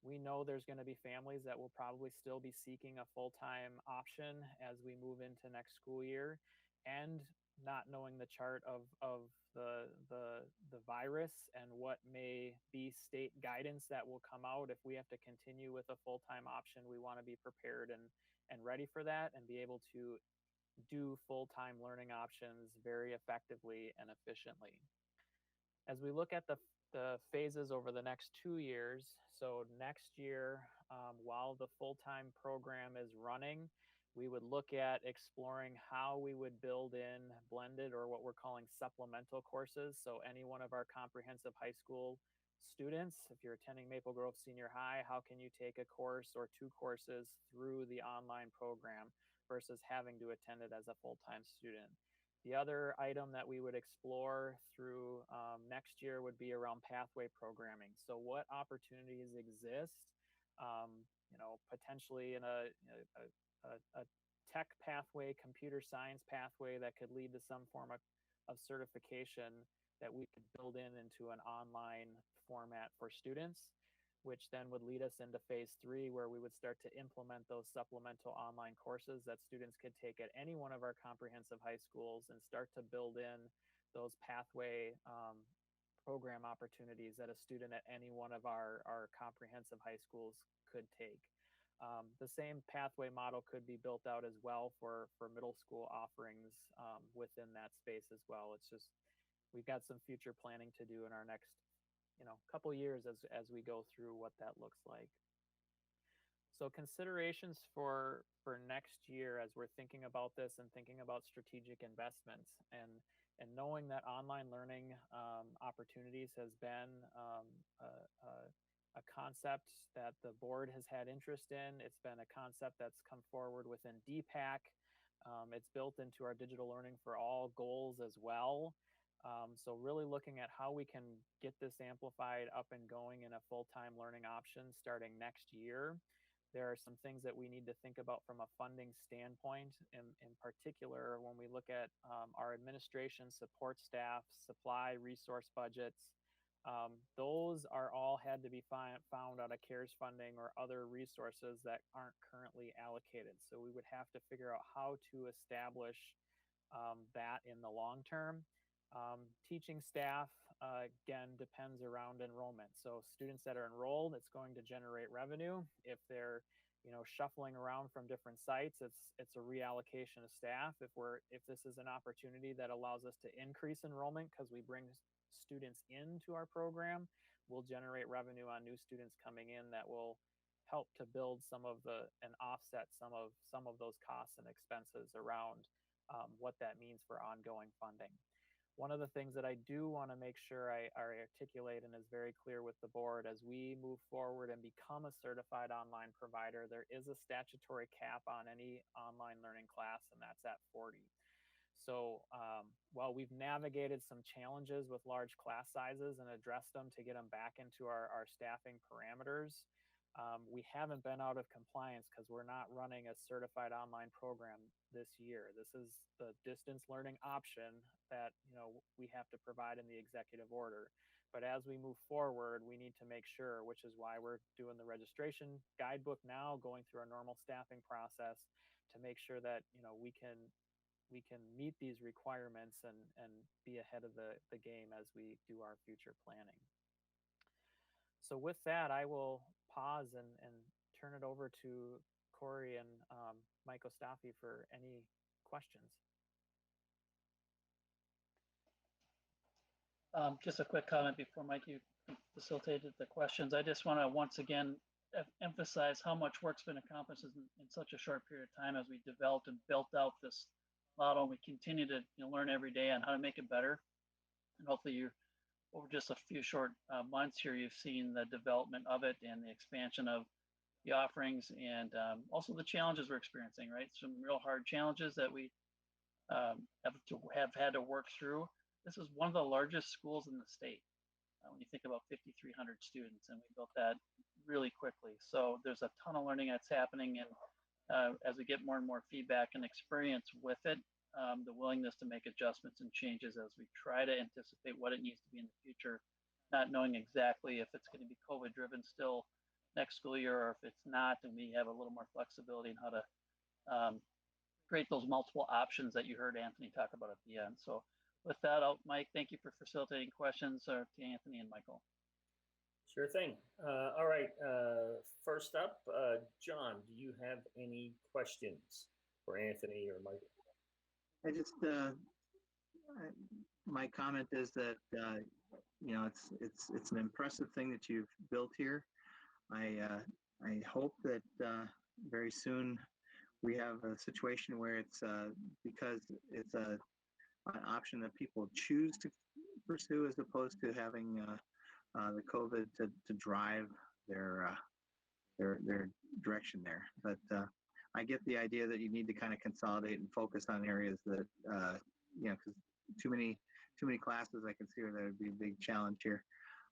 we know there's going to be families that will probably still be seeking a full-time option as we move into next school year, and not knowing the chart of the virus and what may be state guidance that will come out. If we have to continue with a full-time option, we want to be prepared and ready for that and be able to do full-time learning options very effectively and efficiently. As we look at the phases over the next 2 years, so next year, while the full-time program is running, we would look at exploring how we would build in blended, or what we're calling supplemental courses. So any one of our comprehensive high school students, if you're attending Maple Grove Senior High, how can you take a course or 2 courses through the online program versus having to attend it as a full-time student? The other item that we would explore through next year would be around pathway programming. So what opportunities exist, potentially in a tech pathway, computer science pathway that could lead to some form of certification that we could build into an online format for students, which then would lead us into phase 3, where we would start to implement those supplemental online courses that students could take at any one of our comprehensive high schools and start to build in those pathway program opportunities that a student at any one of our comprehensive high schools could take. The same pathway model could be built out as well for middle school offerings within that space as well. It's just, we've got some future planning to do in our next couple years as we go through what that looks like. So considerations for next year as we're thinking about this and thinking about strategic investments. And And knowing that online learning opportunities has been a concept that the board has had interest in. It's been a concept that's come forward within DPAC. It's built into our digital learning for all goals as well. So really looking at how we can get this amplified up and going in a full-time learning option starting next year. There are some things that we need to think about from a funding standpoint, in particular when we look at our administration, support staff, supply, resource budgets. Those are all had to be found out of CARES funding or other resources that aren't currently allocated. So we would have to figure out how to establish that in the long term. Teaching staff, again, depends around enrollment. So students that are enrolled, it's going to generate revenue. If they're, shuffling around from different sites, it's a reallocation of staff. If this is an opportunity that allows us to increase enrollment because we bring students into our program, we'll generate revenue on new students coming in that will help to build and offset some of those costs and expenses around what that means for ongoing funding. One of the things that I do want to make sure I articulate and is very clear with the board as we move forward and become a certified online provider, there is a statutory cap on any online learning class, and that's at 40. So while we've navigated some challenges with large class sizes and addressed them to get them back into our staffing parameters, we haven't been out of compliance because we're not running a certified online program this year. This is the distance learning option that we have to provide in the executive order. But as we move forward, we need to make sure, which is why we're doing the registration guidebook now, going through our normal staffing process to make sure that we can meet these requirements and be ahead of the game as we do our future planning. So with that, I will pause and turn it over to Corey and Mike Ostafi for any questions. Just a quick comment before Mike, you facilitated the questions. I just want to once again emphasize how much work's been accomplished in such a short period of time as we developed and built out this model. We continue to learn every day on how to make it better. And hopefully over just a few short months here, you've seen the development of it and the expansion of the offerings and also the challenges we're experiencing, right? Some real hard challenges that we have had to work through. This is one of the largest schools in the state. When you think about 5,300 students, and we built that really quickly. So there's a ton of learning that's happening, and as we get more and more feedback and experience with it, the willingness to make adjustments and changes as we try to anticipate what it needs to be in the future, not knowing exactly if it's going to be COVID driven still next school year or if it's not, and we have a little more flexibility in how to create those multiple options that you heard Anthony talk about at the end. So with that, Mike, thank you for facilitating questions to Anthony and Michael. Sure thing. All right. First up, John, do you have any questions for Anthony or Michael? I just, my comment is that, it's an impressive thing that you've built here. I hope that very soon we have a situation where it's because it's an option that people choose to pursue as opposed to having the COVID to drive their direction there. But I get the idea that you need to kind of consolidate and focus on areas that because too many classes I can see where that would be a big challenge here.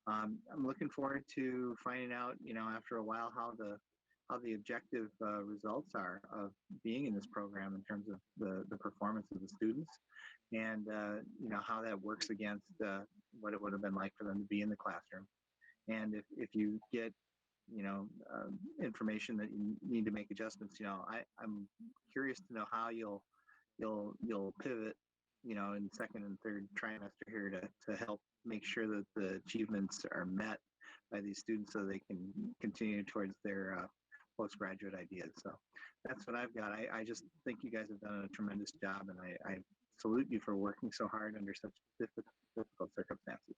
I'm looking forward to finding out after a while how the objective results are of being in this program in terms of the performance of the students and how that works against what it would have been like for them to be in the classroom. And if you get information that you need to make adjustments, I'm curious to know how you'll pivot in the second and third trimester here to help make sure that the achievements are met by these students so they can continue towards their postgraduate ideas. So that's what I've got. I just think you guys have done a tremendous job, and I salute you for working so hard under such difficult circumstances.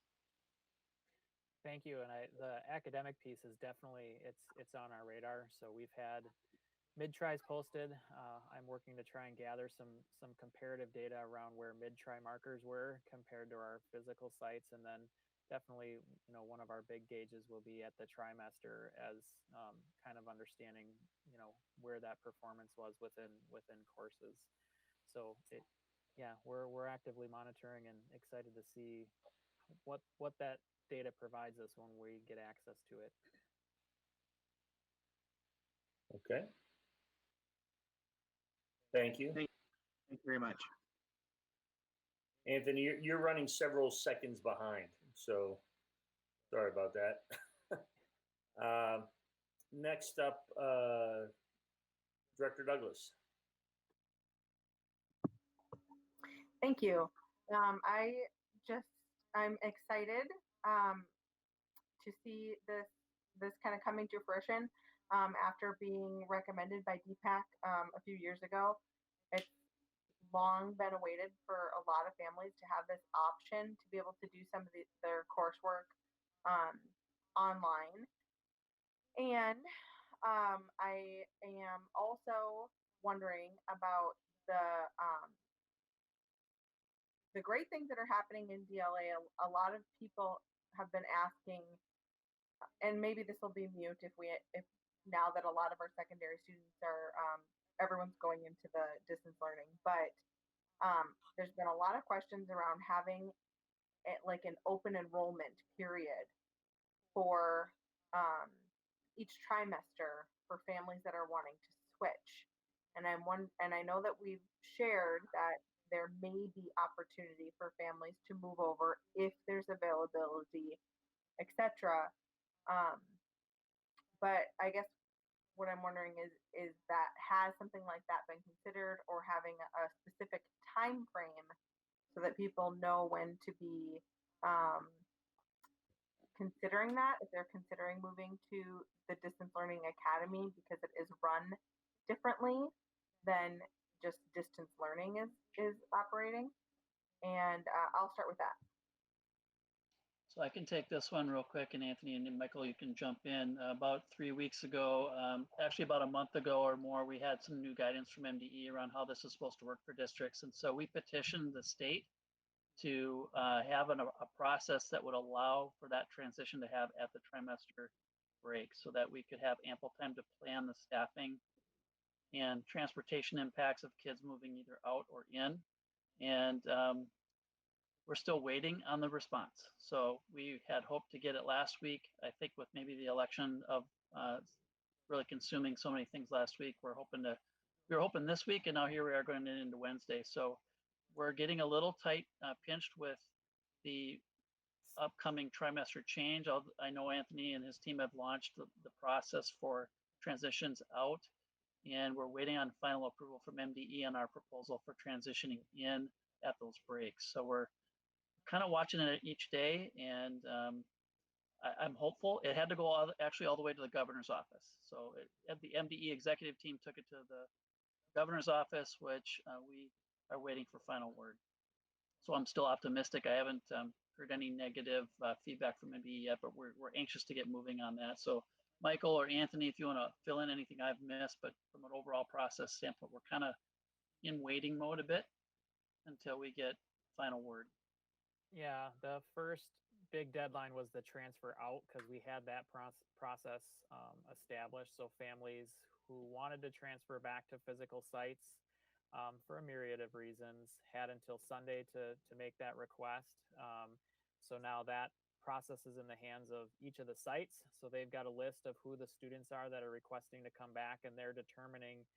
Thank you. And the academic piece is definitely, it's on our radar. So we've had mid-tries posted. I'm working to try and gather some comparative data around where mid-try markers were compared to our physical sites, and then definitely, one of our big gauges will be at the trimester as kind of understanding, where that performance was within courses. So we're actively monitoring and excited to see what that data provides us when we get access to it. Okay. Thank you. Thank you very much. Anthony, you're running several seconds behind, so sorry about that. Next up, Director Douglas. Thank you. I'm excited to see this kind of coming to fruition after being recommended by DPAC a few years ago. It's long been awaited for a lot of families to have this option to be able to do some of their coursework online. And I am also wondering about the great things that are happening in DLA. A lot of people have been asking, and maybe this will be mute if now that a lot of our secondary students are everyone's going into the distance learning, but there's been a lot of questions around having like an open enrollment period for each trimester for families that are wanting to switch. And I know that we've shared that there may be opportunity for families to move over if there's availability, etc. But I guess what I'm wondering is that has something like that been considered, or having a specific time frame so that people know when to be considering that, if they're considering moving to the Distance Learning Academy, because it is run differently than just distance learning is operating. And I'll start with that. So I can take this one real quick, and Anthony and Michael, you can jump in. About 3 weeks ago, actually about a month ago or more, we had some new guidance from MDE around how this is supposed to work for districts. And so we petitioned the state to have a process that would allow for that transition to have at the trimester break, so that we could have ample time to plan the staffing and transportation impacts of kids moving either out or in. And we're still waiting on the response. So we had hoped to get it last week. I think with maybe the election of really consuming so many things last week, we were hoping this week, and now here we are going into Wednesday. So we're getting a little tight, pinched with the upcoming trimester change. I know Anthony and his team have launched the process for transitions out, and we're waiting on final approval from MDE on our proposal for transitioning in at those breaks. So we're kind of watching it each day, and I'm hopeful. It had to go actually all the way to the governor's office. So the MDE executive team took it to the governor's office, which we are waiting for final word. So I'm still optimistic. I haven't heard any negative feedback from MDE yet, but we're anxious to get moving on that. So Michael or Anthony, if you want to fill in anything I've missed, but from an overall process standpoint, we're kind of in waiting mode a bit until we get final word. Yeah, the first big deadline was the transfer out, because we had that process established. So families who wanted to transfer back to physical sites for a myriad of reasons had until Sunday to make that request. So now that process is in the hands of each of the sites. So they've got a list of who the students are that are requesting to come back, and they're determining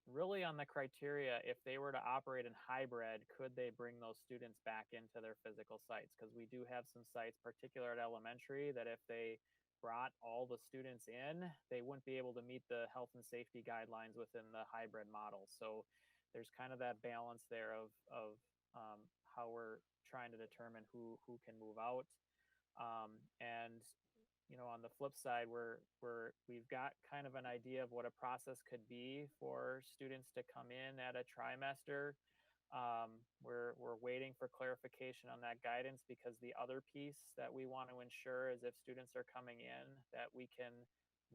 really on the criteria, if they were to operate in hybrid, could they bring those students back into their physical sites? Because we do have some sites, particular at elementary, that if they brought all the students in, they wouldn't be able to meet the health and safety guidelines within the hybrid model. So there's kind of that balance there of how we're trying to determine who can move out. And on the flip side, we've got kind of an idea of what a process could be for students to come in at a trimester. We're waiting for clarification on that guidance, because the other piece that we want to ensure is if students are coming in, that we can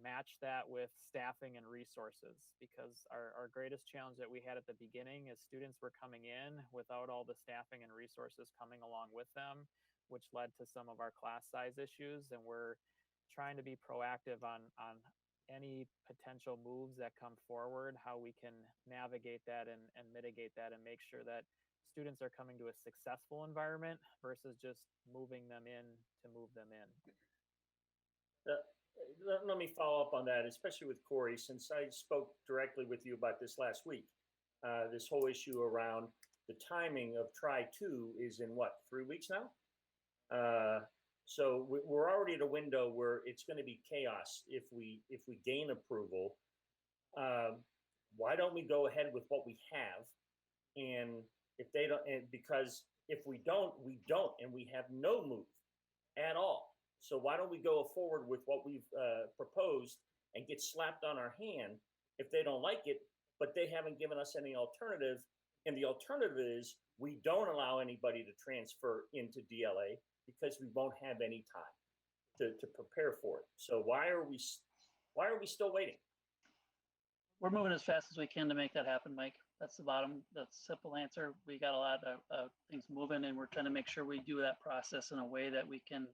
match that with staffing and resources, because our greatest challenge that we had at the beginning is students were coming in without all the staffing and resources coming along with them, which led to some of our class size issues. And we're trying to be proactive on any potential moves that come forward, how we can navigate that and mitigate that and make sure that students are coming to a successful environment versus just moving them in to move them in. Let me follow up on that, especially with Corey, since I spoke directly with you about this last week. This whole issue around the timing of Try-2 is in what, 3 weeks now? So we're already at a window where it's going to be chaos if we gain approval. Why don't we go ahead with what we have? And if they don't, and because if we don't, and we have no move at all. So why don't we go forward with what we've proposed and get slapped on our hand if they don't like it, but they haven't given us any alternative. And the alternative is we don't allow anybody to transfer into DLA because we won't have any time to prepare for it. So why are we still waiting? We're moving as fast as we can to make that happen, Mike. That's the simple answer. We got a lot of things moving, and we're trying to make sure we do that process in a way that we can,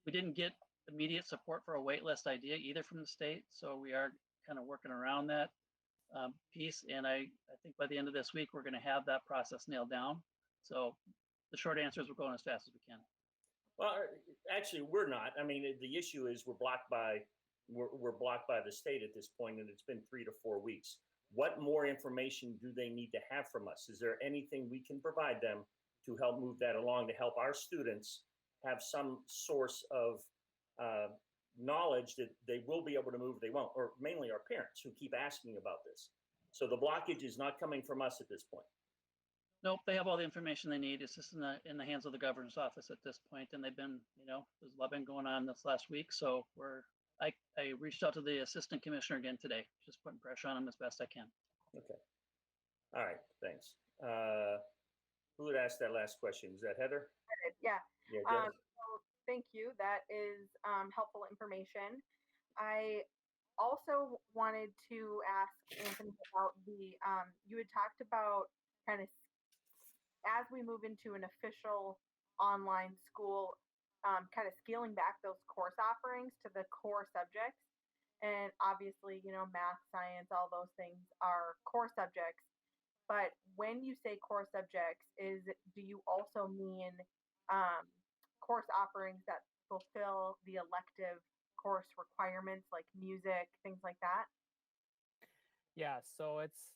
we didn't get immediate support for a wait list idea either from the state. So we are kind of working around that piece. And I think by the end of this week, we're going to have that process nailed down. So the short answer is we're going as fast as we can. Well, actually, we're not. I mean, the issue is we're blocked by the state at this point, and it's been 3 to 4 weeks. What more information do they need to have from us? Is there anything we can provide them to help move that along, to help our students have some source of knowledge that they will be able to move, they won't, or mainly our parents who keep asking about this. So the blockage is not coming from us at this point. Nope, they have all the information they need. It's just in the hands of the governor's office at this point, and they've been, there's a lot been going on this last week. So I reached out to the assistant commissioner again today, just putting pressure on him as best I can. Okay. All right. Thanks. Who would ask that last question? Is that Heather? Yeah. Yeah. So thank you. That is helpful information. I also wanted to ask Anthony about you had talked about kind of as we move into an official online school, kind of scaling back those course offerings to the core subjects. And obviously, math, science, all those things are core subjects. But when you say core subjects, do you also mean course offerings that fulfill the elective course requirements like music, things like that? Yeah, so it's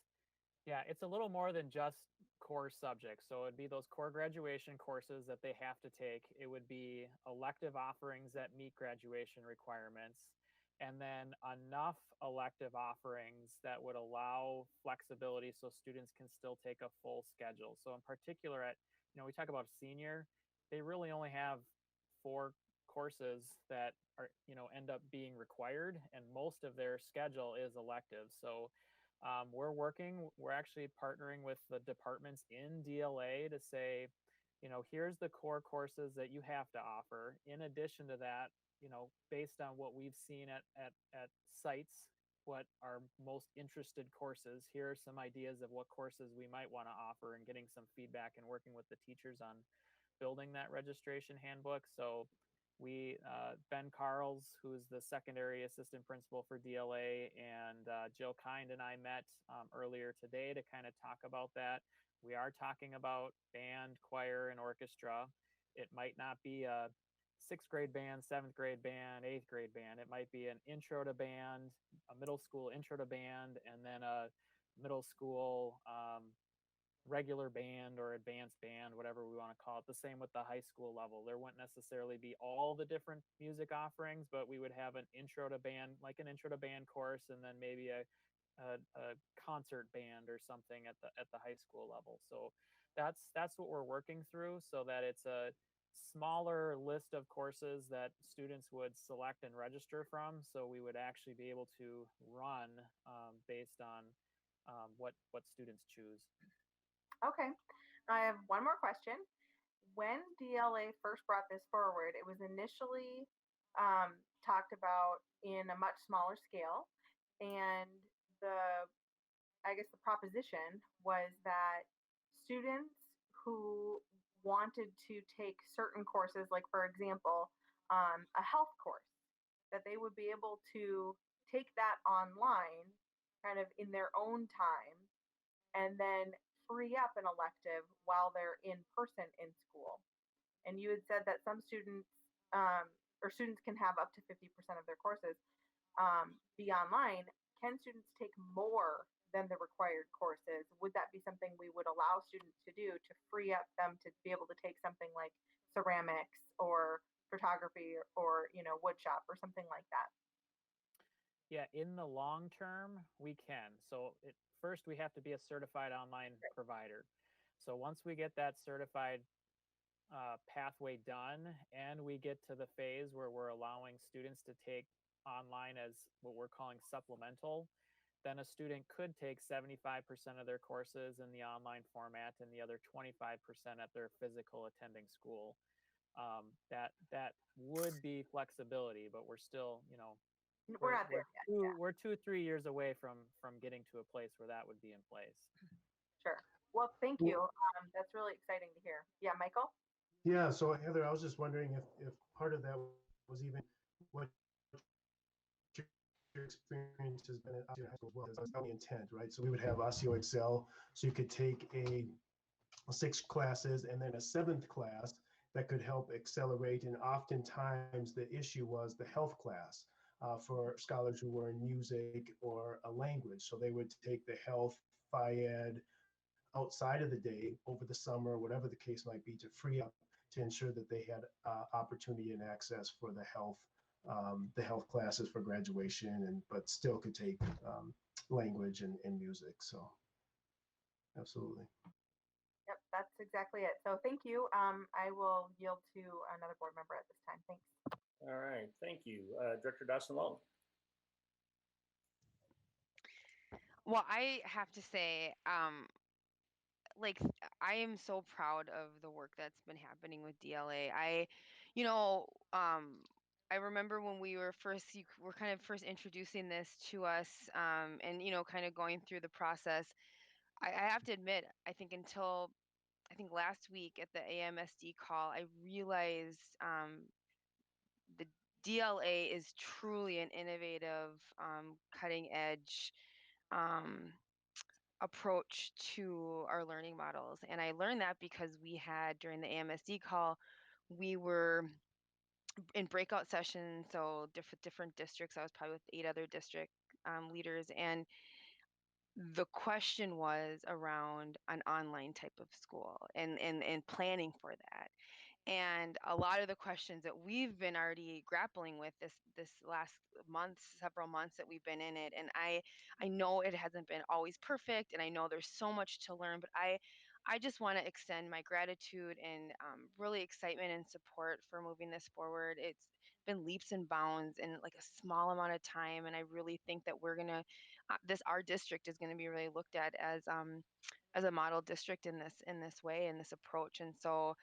a little more than just core subjects. So it'd be those core graduation courses that they have to take. It would be elective offerings that meet graduation requirements, and then enough elective offerings that would allow flexibility so students can still take a full schedule. So in particular we talk about senior, they really only have 4 courses that are, end up being required, and most of their schedule is elective. So we're actually partnering with the departments in DLA to say, here's the core courses that you have to offer. In addition to that, based on what we've seen at sites, what are most interested courses, here are some ideas of what courses we might want to offer, and getting some feedback and working with the teachers on building that registration handbook. So Ben Carls, who's the secondary assistant principal for DLA, and Jill Kind and I met earlier today to kind of talk about that. We are talking about band, choir, and orchestra. It might not be a 6th grade band, 7th grade band, 8th grade band. It might be an intro to band, a middle school intro to band, and then a middle school regular band or advanced band, whatever we want to call it. The same with the high school level. There wouldn't necessarily be all the different music offerings, but we would have an intro to band, like an intro to band course, and then maybe a concert band or something at the high school level. So that's what we're working through, so that it's a smaller list of courses that students would select and register from. So we would actually be able to run based on what students choose. Okay. I have one more question. When DLA first brought this forward, it was initially talked about in a much smaller scale. And I guess the proposition was that students who wanted to take certain courses, like for example, a health course, that they would be able to take that online kind of in their own time and then free up an elective while they're in person in school. And you had said that some students or students can have up to 50% of their courses be online. Can students take more than the required courses? Would that be something we would allow students to do to free up them to be able to take something like ceramics or photography or wood shop or something like that? Yeah, in the long term, we can. So first, we have to be a certified online provider. So once we get that certified pathway done, and we get to the phase where we're allowing students to take online as what we're calling supplemental, then a student could take 75% of their courses in the online format and the other 25% at their physical attending school. That would be flexibility, but we're still, We're not there yet. we're 2-3 years away from getting to a place where that would be in place. Sure. Well, thank you. That's really exciting to hear. Yeah, Michael? Yeah, so Heather, I was just wondering if part of that was even what your experience has been at Osseo High School as well. That's the intent, right? So we would have Osseo Excel, so you could take 6 classes and then a 7th class that could help accelerate. And oftentimes the issue was the health class for scholars who were in music or a language. So they would take the health, phy-ed outside of the day over the summer, whatever the case might be, to free up to ensure that they had opportunity and access for the health classes for graduation, but still could take language and music. So absolutely. Yep, that's exactly it. So thank you. I will yield to another board member at this time. Thanks. All right, thank you. Director Dawson-Long. Well, I have to say, like I am so proud of the work that's been happening with DLA. I remember when we were you were kind of first introducing this to us, and kind of going through the process. I have to admit, I think until last week at the AMSD call, I realized the DLA is truly an innovative, cutting edge approach to our learning models. And I learned that because we had, during the AMSD call, we were in breakout sessions, so different districts. I was probably with 8 other district leaders, and the question was around an online type of school and planning for that. And a lot of the questions that we've been already grappling with this last month, several months that we've been in it, and I know it hasn't been always perfect, and I know there's so much to learn, but I just want to extend my gratitude and really excitement and support for moving this forward. It's been leaps and bounds in like a small amount of time, and I really think that we're gonna our district is going to be really looked at as a model district in this way, in this approach. And so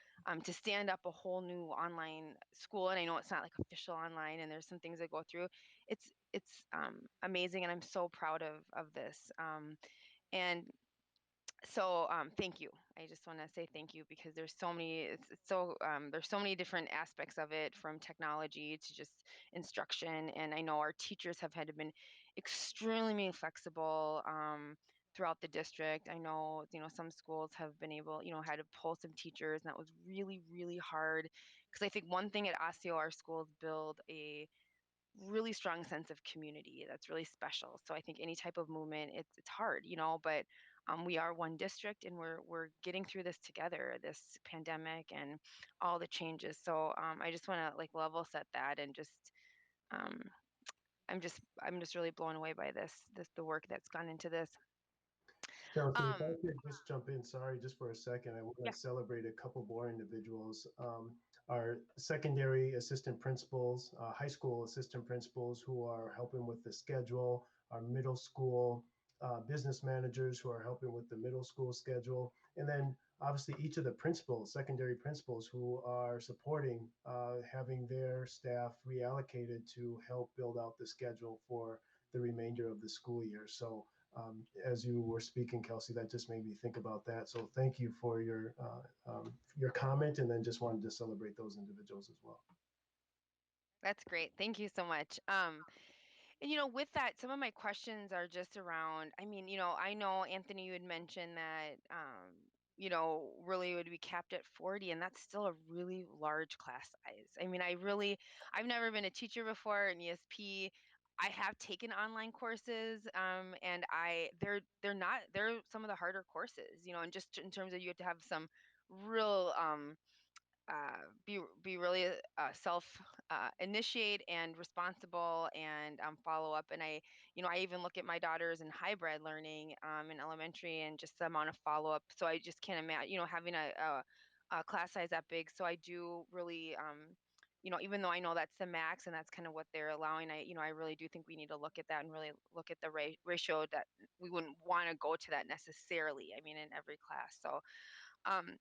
to stand up a whole new online school, and I know it's not like official online, and there's some things that go through, it's amazing, and I'm so proud of this. And so thank you. I just want to say thank you, because there's so many there's so many different aspects of it, from technology to just instruction. And I know our teachers have had to been extremely flexible throughout the district. I know some schools have been able, had to pull some teachers, and that was really hard, because I think one thing at Osseo, our schools build a really strong sense of community that's really special. So I think any type of movement, it's hard, but we are one district, and we're getting through this together, this pandemic and all the changes. So I just want to like level set that, and just um, I'm just really blown away by the work that's gone into this. Chelsea, if I could just jump in, sorry, just for a second, I want Yeah. to celebrate a couple more individuals. Our secondary assistant principals, high school assistant principals who are helping with the schedule, our middle school business managers who are helping with the middle school schedule, and then obviously each of the principals, secondary principals who are supporting having their staff reallocated to help build out the schedule for the remainder of the school year. So as you were speaking, Kelsey, that just made me think about that. So thank you for your comment, and then just wanted to celebrate those individuals as well. That's great. Thank you so much. And with that, some of my questions are just around, I mean, I know Anthony, you had mentioned that, really it would be capped at 40, and that's still a really large class size. I mean, I've never been a teacher before in ESP. I have taken online courses, and they're some of the harder courses, and just in terms of you have to have some real, be really self initiate and responsible and follow up. And I even look at my daughters in hybrid learning in elementary and just the amount of follow up. So I just can't imagine having a class size that big. So I do really even though I know that's the max and that's kind of what they're allowing, I really do think we need to look at that and really look at the ratio that we wouldn't want to go to that necessarily. I mean, in every class. So um,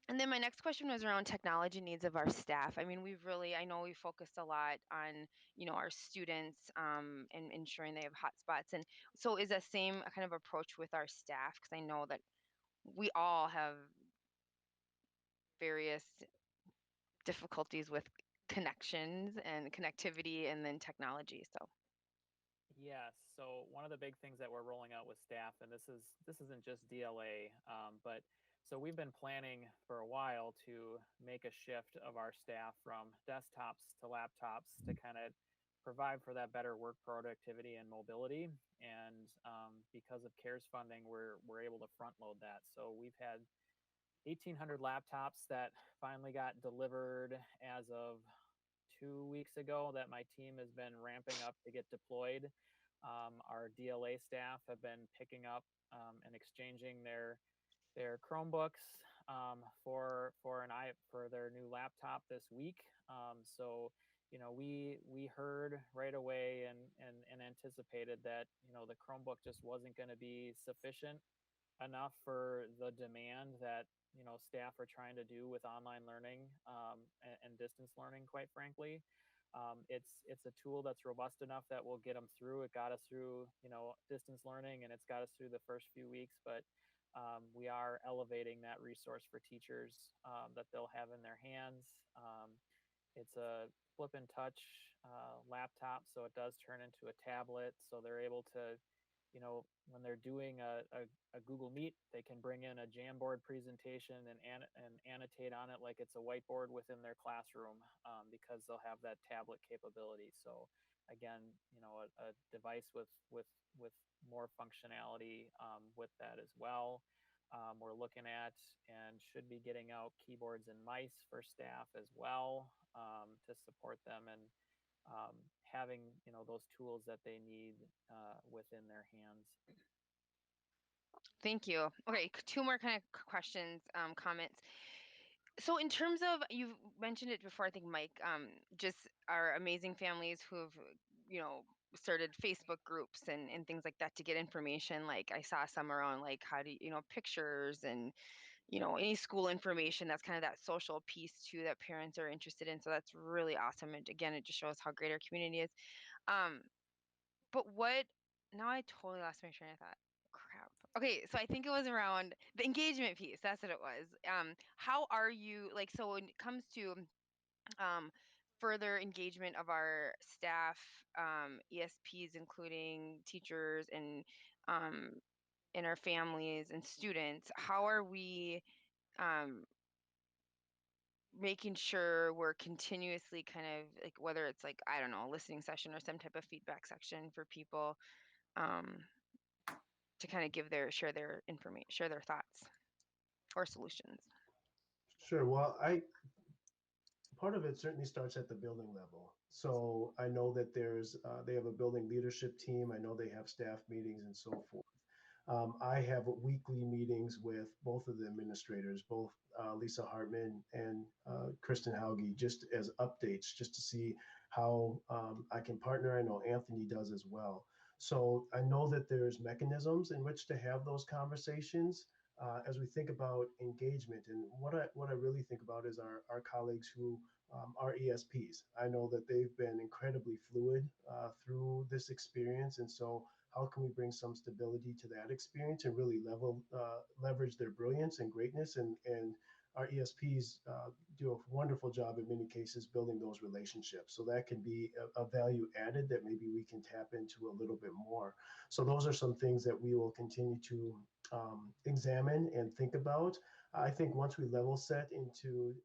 and then my next question was around technology needs of our staff. I mean, I know we focused a lot on, our students and ensuring they have hotspots. And so is that same kind of approach with our staff? Because I know that we all have various difficulties with connections and connectivity and then technology. So Yes. So one of the big things that we're rolling out with staff, and this isn't just DLA, but so we've been planning for a while to make a shift of our staff from desktops to laptops to kind of provide for that better work productivity and mobility. And because of CARES funding, we're able to front load that. So we've had 1,800 laptops that finally got delivered as of 2 weeks ago that my team has been ramping up to get deployed. Our DLA staff have been picking up and exchanging their Chromebooks for their new laptop this week. So we heard right away and anticipated that the Chromebook just wasn't going to be sufficient enough for the demand that staff are trying to do with online learning and distance learning. Quite frankly, it's a tool that's robust enough that will get them through. It got us through distance learning, and it's got us through the first few weeks. But we are elevating that resource for teachers that they'll have in their hands. It's a flip and touch laptop, so it does turn into a tablet. So they're able to, when they're doing a Google Meet, they can bring in a Jamboard presentation and annotate on it like it's a whiteboard within their classroom because they'll have that tablet capability. So again, a device with more functionality with that as well. We're looking at and should be getting out keyboards and mice for staff as well to support them and having those tools that they need within their hands. thank you. Okay, two more kind of questions, comments. So in terms of, you've mentioned it before, I think Mike, just our amazing families who've, you know, started Facebook groups and things like that to get information. Like I saw some around like how do pictures and, any school information. That's kind of that social piece too that parents are interested in. So that's really awesome. And again, it just shows how great our community is. Um, but now I totally lost my train of thought. Crap. Okay, so I think it was around the engagement piece. That's what it was. How are you, like, so when it comes to um, further engagement of our staff, ESPs, including teachers um, and our families and students, how are we um, making sure we're continuously kind of like, whether it's like, I don't know, a listening session or some type of feedback section for people um, to kind of share their information, share their thoughts or solutions. Sure. Well, part of it certainly starts at the building level. So I know that they have a building leadership team. I know they have staff meetings and so forth. I have weekly meetings with both of the administrators, both Lisa Hartman and Kristen Hauge, just as updates, just to see how I can partner. I know Anthony does as well. So I know that there's mechanisms in which to have those conversations. as we think about engagement. And what I really think about is our colleagues who are ESPs. I know that they've been incredibly fluid through this experience, and so how can we bring some stability to that experience and really leverage their brilliance and greatness, and our ESPs do a wonderful job in many cases building those relationships. So that can be a value added that maybe we can tap into a little bit more. So those are some things that we will continue to examine and think about. I think once we level set into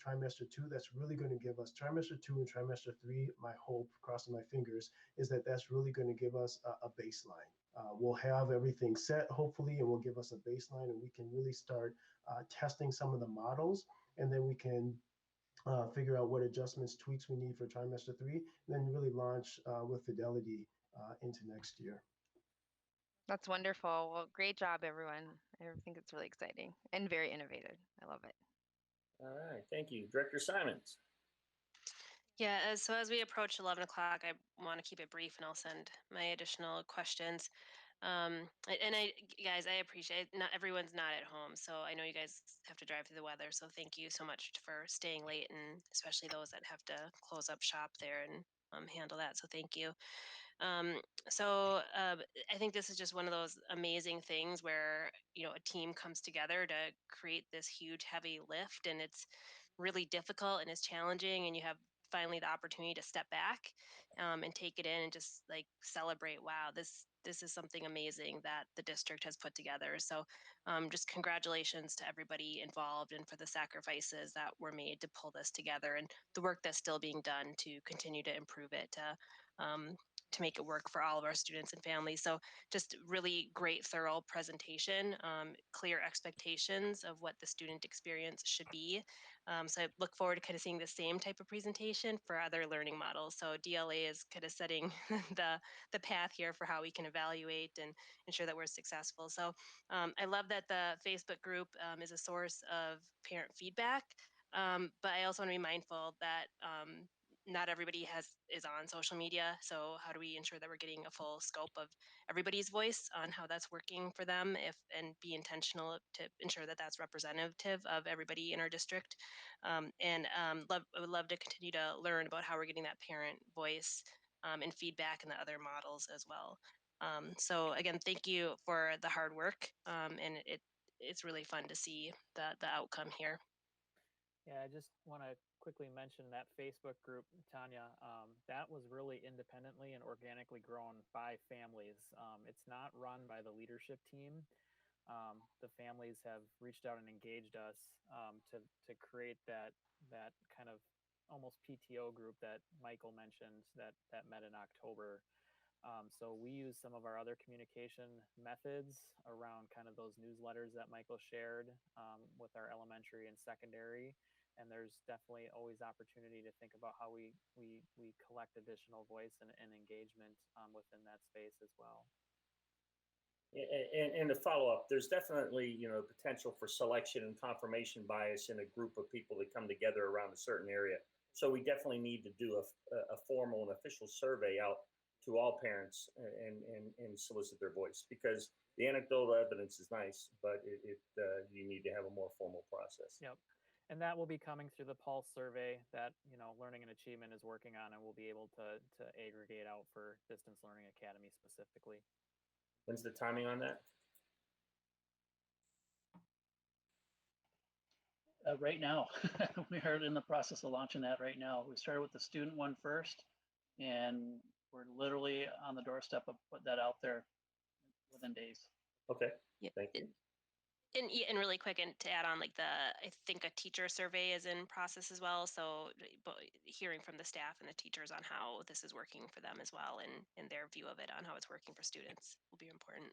trimester 2, that's really going to give us trimester 2 and trimester 3. My hope, crossing my fingers, is that that's really going to give us a baseline. We'll have everything set, hopefully, and will give us a baseline, and we can really start testing some of the models, and then we can figure out what adjustments, tweaks we need for trimester 3, and then really launch with fidelity into next year. That's wonderful. Well, great job, everyone. I think it's really exciting and very innovative. I love it. All right, thank you. Director Simons. Yeah, so as we approach 11 o'clock, I want to keep it brief and I'll send my additional questions. Guys, I appreciate not everyone's not at home, so I know you guys have to drive through the weather. So thank you so much for staying late, and especially those that have to close up shop there and handle that. So thank you. Um, I think this is just one of those amazing things where a team comes together to create this huge heavy lift, and it's really difficult and it's challenging, and you have finally the opportunity to step back and take it in and just like celebrate. Wow, this is something amazing that the district has put together. So just congratulations to everybody involved and for the sacrifices that were made to pull this together and the work that's still being done to continue to improve it. To make it work for all of our students and families. So just really great, thorough presentation, clear expectations of what the student experience should be. So I look forward to kind of seeing the same type of presentation for other learning models. So DLA is kind of setting the path here for how we can evaluate and ensure that we're successful. So I love that the Facebook group is a source of parent feedback. But I also want to be mindful that not everybody is on social media. So how do we ensure that we're getting a full scope of everybody's voice on how that's working for them, and be intentional to ensure that that's representative of everybody in our district. I would love to continue to learn about how we're getting that parent voice and feedback in the other models as well. So again, thank you for the hard work, and it's really fun to see the outcome here. Yeah, I just want to quickly mention that Facebook group, Tanya. That was really independently and organically grown by families. It's not run by the leadership team. The families have reached out and engaged us to create that kind of almost PTO group that Michael mentioned that met in October. So we use some of our other communication methods around kind of those newsletters that Michael shared with our elementary and secondary. And there's definitely always opportunity to think about how we collect additional voice and engagement within that space as well. And to follow up, there's definitely potential for selection and confirmation bias in a group of people that come together around a certain area. So we definitely need to do a formal and official survey out to all parents and solicit their voice, because the anecdotal evidence is nice, but you need to have a more formal process. Yep. And that will be coming through the Pulse survey that Learning and Achievement is working on, and we'll be able to aggregate out for Distance Learning Academy specifically. When's the timing on that? Right now. We are in the process of launching that right now. We started with the student one first, and we're literally on the doorstep of putting that out there within days. Okay. Yeah. Thank you. And really quick, and to add on, like I think a teacher survey is in process as well. So but hearing from the staff and the teachers on how this is working for them as well, and their view of it on how it's working for students will be important.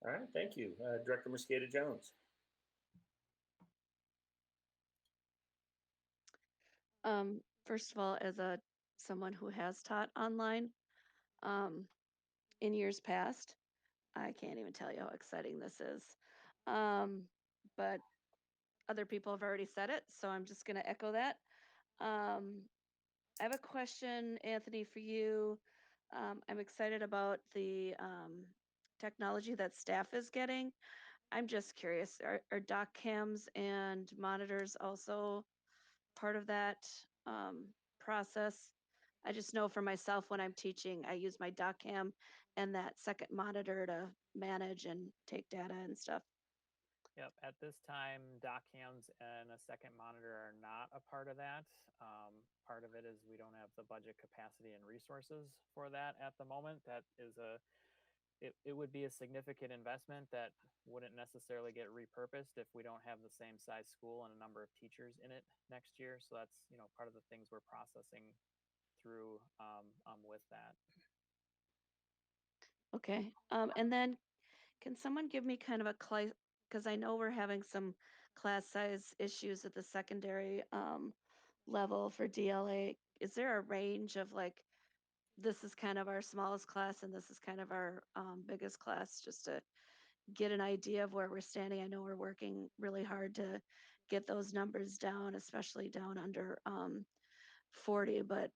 All right, thank you. Director Mosqueda Jones. First of all, as someone who has taught online in years past, I can't even tell you how exciting this is. But other people have already said it, so I'm just going to echo that. I have a question, Anthony, for you. I'm excited about the technology that staff is getting. I'm just curious, are doc cams and monitors also part of that process? I just know for myself when I'm teaching, I use my doc cam and that second monitor to manage and take data and stuff. Yep. At this time, doc cams and a second monitor are not a part of that. Part of it is we don't have the budget capacity and resources for that at the moment. That is it would be a significant investment that wouldn't necessarily get repurposed if we don't have the same size school and a number of teachers in it next year. So that's, part of the things we're processing through with that. Okay. And then can someone give me kind of a class, because I know we're having some class size issues at the secondary level for DLA. Is there a range of like, this is kind of our smallest class and this is kind of our biggest class, just to get an idea of where we're standing? I know we're working really hard to get those numbers down, especially down under 40, but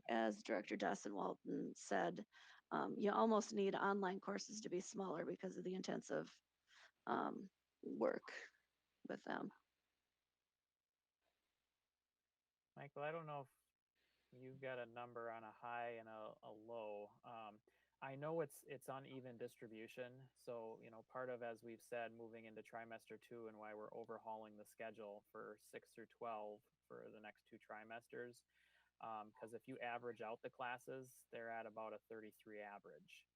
as Director Dawson Walton said, you almost need online courses to be smaller because of the intensive work with them. Michael, I don't know if you've got a number on a high and a low. I know it's uneven distribution. So, part of, as we've said, moving into trimester 2 and why we're overhauling the schedule for 6 through 12 for the next 2 trimesters. Because if you average out the classes, they're at about a 33 average,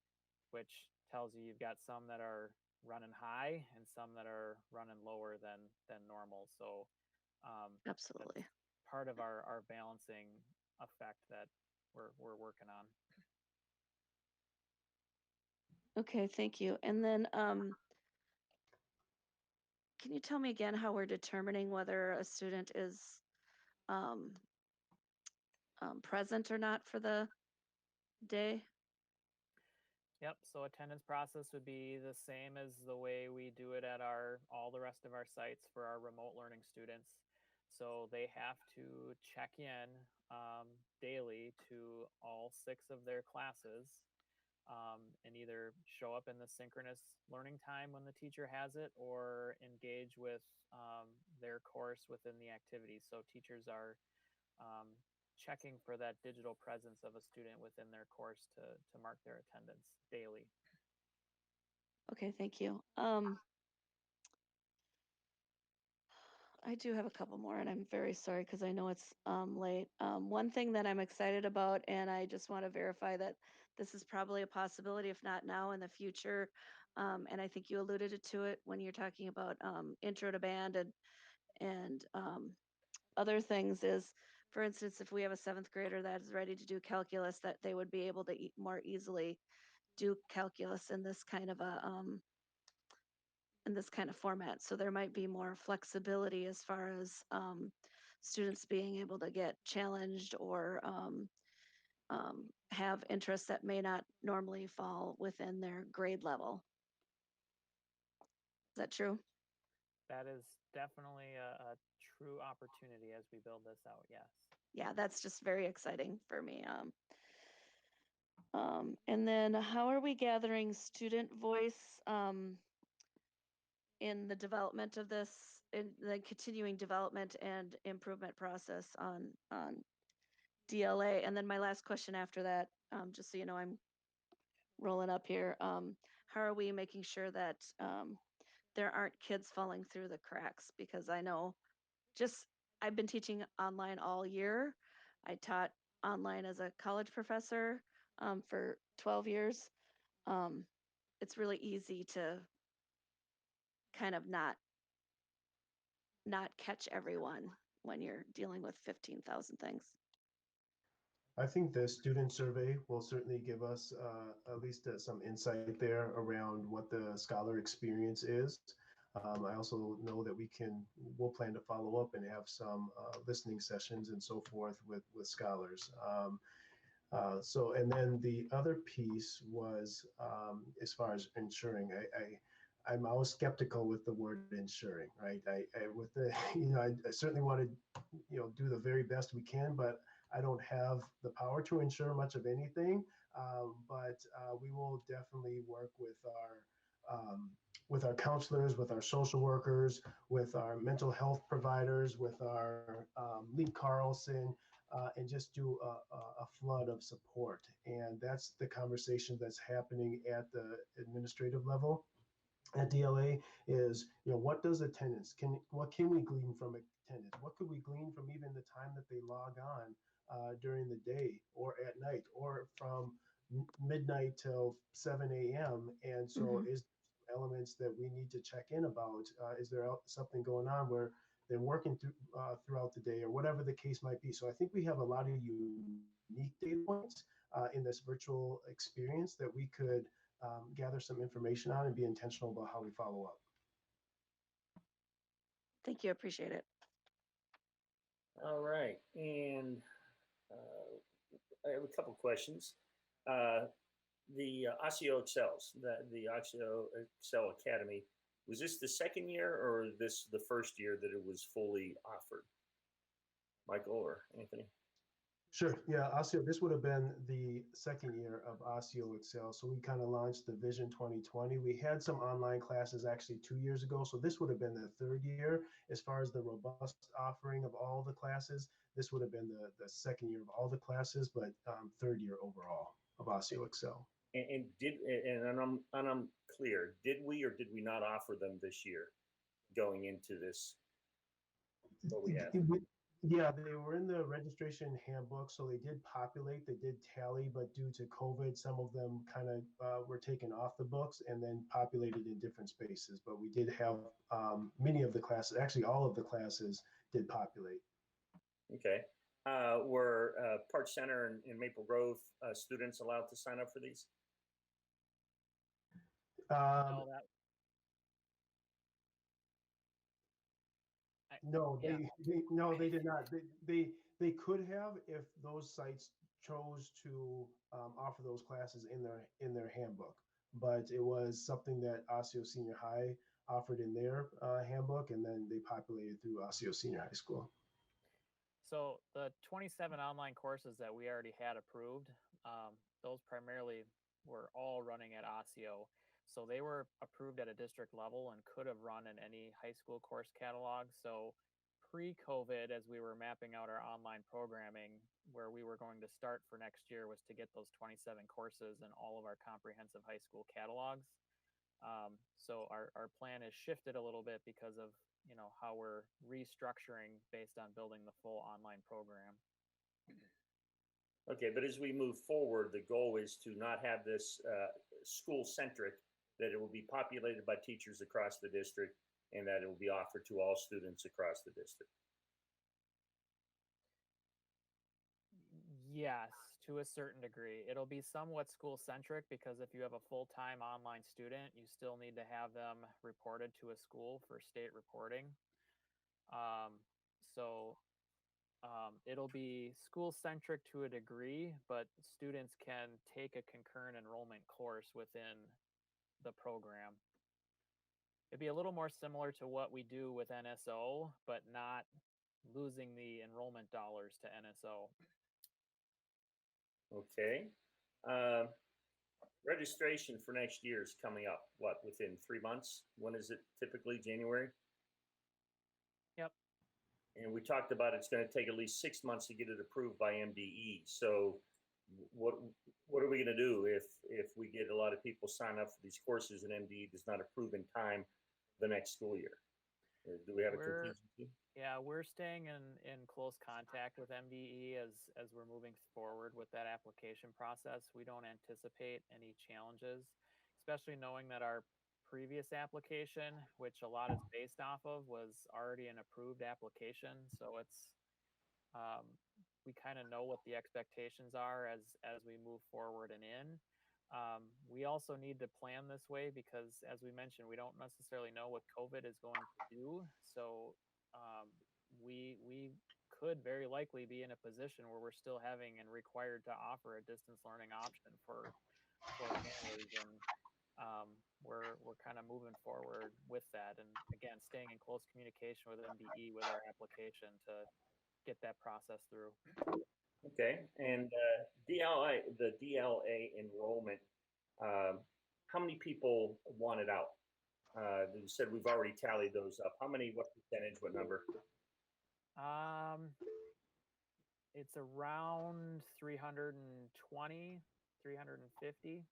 which tells you you've got some that are running high and some that are running lower than normal. So Absolutely. part of our balancing effect that we're working on. Okay, thank you. And then can you tell me again how we're determining whether a student is present or not for the day? Yep. So attendance process would be the same as the way we do it at all the rest of our sites for our remote learning students. So they have to check in daily to all 6 of their classes and either show up in the synchronous learning time when the teacher has it or engage with their course within the activity. So teachers are checking for that digital presence of a student within their course to mark their attendance daily. Okay, thank you. I do have a couple more, and I'm very sorry because I know it's late. One thing that I'm excited about, and I just want to verify that this is probably a possibility, if not now, in the future. And I think you alluded to it when you're talking about intro to band and other things is, for instance, if we have a 7th grader that is ready to do calculus, that they would be able to more easily do calculus in this kind of a in this kind of format. So there might be more flexibility as far as students being able to get challenged or have interests that may not normally fall within their grade level. Is that true? That is definitely a true opportunity as we build this out. Yes. Yeah, that's just very exciting for me. And then how are we gathering student voice in the development of this, in the continuing development and improvement process on DLA? And then my last question after that, just so you know, I'm rolling up here. How are we making sure that there aren't kids falling through the cracks? Because I know I've been teaching online all year. I taught online as a college professor for 12 years. It's really easy to kind of not catch everyone when you're dealing with 15,000 things. I think the student survey will certainly give us at least some insight there around what the scholar experience is. I also know that we'll plan to follow up and have some listening sessions and so forth with scholars. And then the other piece was as far as ensuring, I'm always skeptical with the word ensuring, right? I certainly want to, do the very best we can, but I don't have the power to ensure much of anything. but we will definitely work with our counselors, with our social workers, with our mental health providers, with our Lee Carlson, and just do a flood of support. And that's the conversation that's happening at the administrative level at DLA is, what does attendance, what can we glean from attendance? What could we glean from even the time that they log on during the day or at night or from midnight till 7 a.m. And so is elements that we need to check in about? Is there something going on where they're working throughout the day or whatever the case might be? So I think we have a lot of unique data points in this virtual experience that we could gather some information on and be intentional about how we follow up. Thank you. Appreciate it. All right. And I have a couple questions. The Osseo Excels, the Osseo Excel Academy, was this the second year or this the first year that it was fully offered? Michael or Anthony? Sure. Yeah, Osseo, this would have been the second year of Osseo Excel. So we kind of launched the Vision 2020. We had some online classes actually 2 years ago. So this would have been the third year as far as the robust offering of all the classes. This would have been the second year of all the classes, but third year overall of Osseo Excel. And I'm clear, did we or did we not offer them this year going into this? What we have? Yeah, they were in the registration handbook, so they did populate, they did tally, but due to COVID, some of them kind of were taken off the books and then populated in different spaces. But we did have many of the classes, actually all of the classes did populate. Okay. Were Park Center and Maple Grove students allowed to sign up for these? No, they did not. They could have if those sites chose to offer those classes in their handbook, but it was something that Osseo Senior High offered in their handbook, and then they populated through Osseo Senior High School. So the 27 online courses that we already had approved, those primarily were all running at Osseo. So they were approved at a district level and could have run in any high school course catalog. So pre-COVID, as we were mapping out our online programming, where we were going to start for next year was to get those 27 courses in all of our comprehensive high school catalogs. So our plan has shifted a little bit because of how we're restructuring based on building the full online program. Okay, but as we move forward, the goal is to not have this school-centric, that it will be populated by teachers across the district and that it will be offered to all students across the district. Yes, to a certain degree. It'll be somewhat school-centric because if you have a full-time online student, you still need to have them reported to a school for state reporting. It'll be school-centric to a degree, but students can take a concurrent enrollment course within the program. It'd be a little more similar to what we do with NSO, but not losing the enrollment dollars to NSO. Okay. Registration for next year is coming up, what, within 3 months? When is it typically? January? Yep. And we talked about it's going to take at least 6 months to get it approved by MDE. So what are we going to do if we get a lot of people sign up for these courses and MDE does not approve in time the next school year? Do we have a contingency? Yeah, we're staying in close contact with MDE as we're moving forward with that application process. We don't anticipate any challenges, especially knowing that our previous application, which a lot is based off of, was already an approved application. So it's we kind of know what the expectations are as we move forward and in. We also need to plan this way because, as we mentioned, we don't necessarily know what COVID is going to do. So we could very likely be in a position where we're still having and required to offer a distance learning option for families, and we're kind of moving forward with that. And again, staying in close communication with MDE with our application to get that process through. Okay, and the DLA enrollment, how many people wanted out? You said we've already tallied those up. How many, what percentage, what number? It's around 320, 350.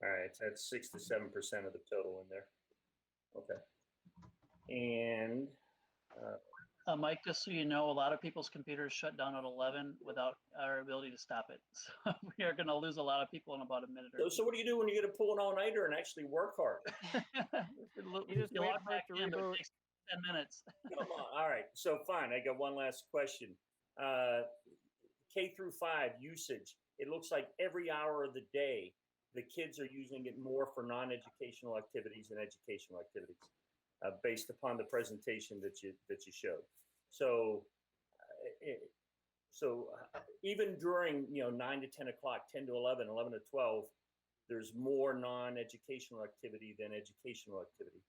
All right, so that's 6 to 7% of the total in there. Okay. And Mike, just so you know, a lot of people's computers shut down at 11 without our ability to stop it. So we are going to lose a lot of people in about a minute or so what do you do when you get to pull an all-nighter and actually work hard? You just wait log for it back to in, but reboot. it takes 10 minutes. Come on. All right. So fine. I got one last question. K through 5 usage. It looks like every hour of the day, the kids are using it more for non-educational activities than educational activities, based upon the presentation that you showed. So, even during 9 to 10 o'clock, 10 to 11, 11 to 12, there's more non-educational activity than educational activity.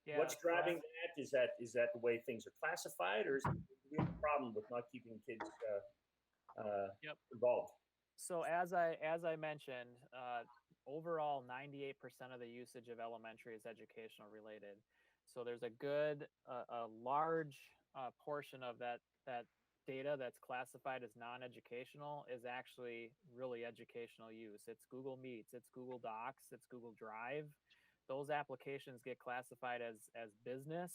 Yeah, What's so driving that? Is that the way things are classified, or is there a problem with not keeping kids involved? So as I mentioned, overall 98% of the usage of elementary is educational related. So there's a large portion of that data that's classified as non-educational is actually really educational use. It's Google Meets, it's Google Docs, it's Google Drive. Those applications get classified as business,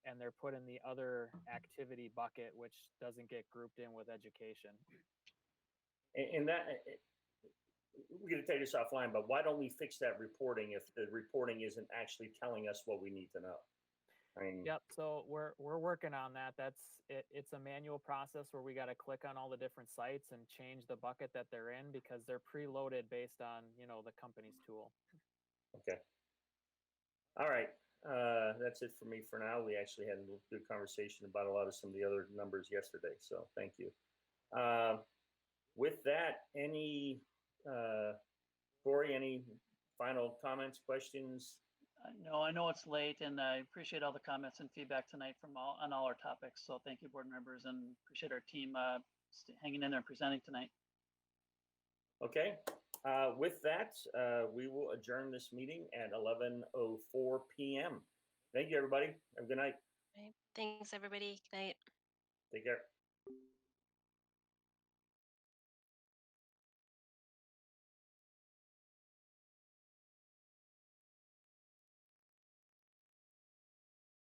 and they're put in the other activity bucket, which doesn't get grouped in with education. And that we're going to take this offline, but why don't we fix that reporting if the reporting isn't actually telling us what we need to know? Yep. So we're working on that. It's a manual process where we got to click on all the different sites and change the bucket that they're in because they're preloaded based on the company's tool. Okay. All right. That's it for me for now. We actually had a good conversation about a lot of some of the other numbers yesterday, so thank you. With that, Corey, any final comments, questions? No, I know it's late, and I appreciate all the comments and feedback tonight on all our topics. So thank you, board members, and appreciate our team hanging in there and presenting tonight. Okay. With that, we will adjourn this meeting at 11:04 p.m. Thank you, everybody. Have a good night. Right. Thanks, everybody. Good night. Take care.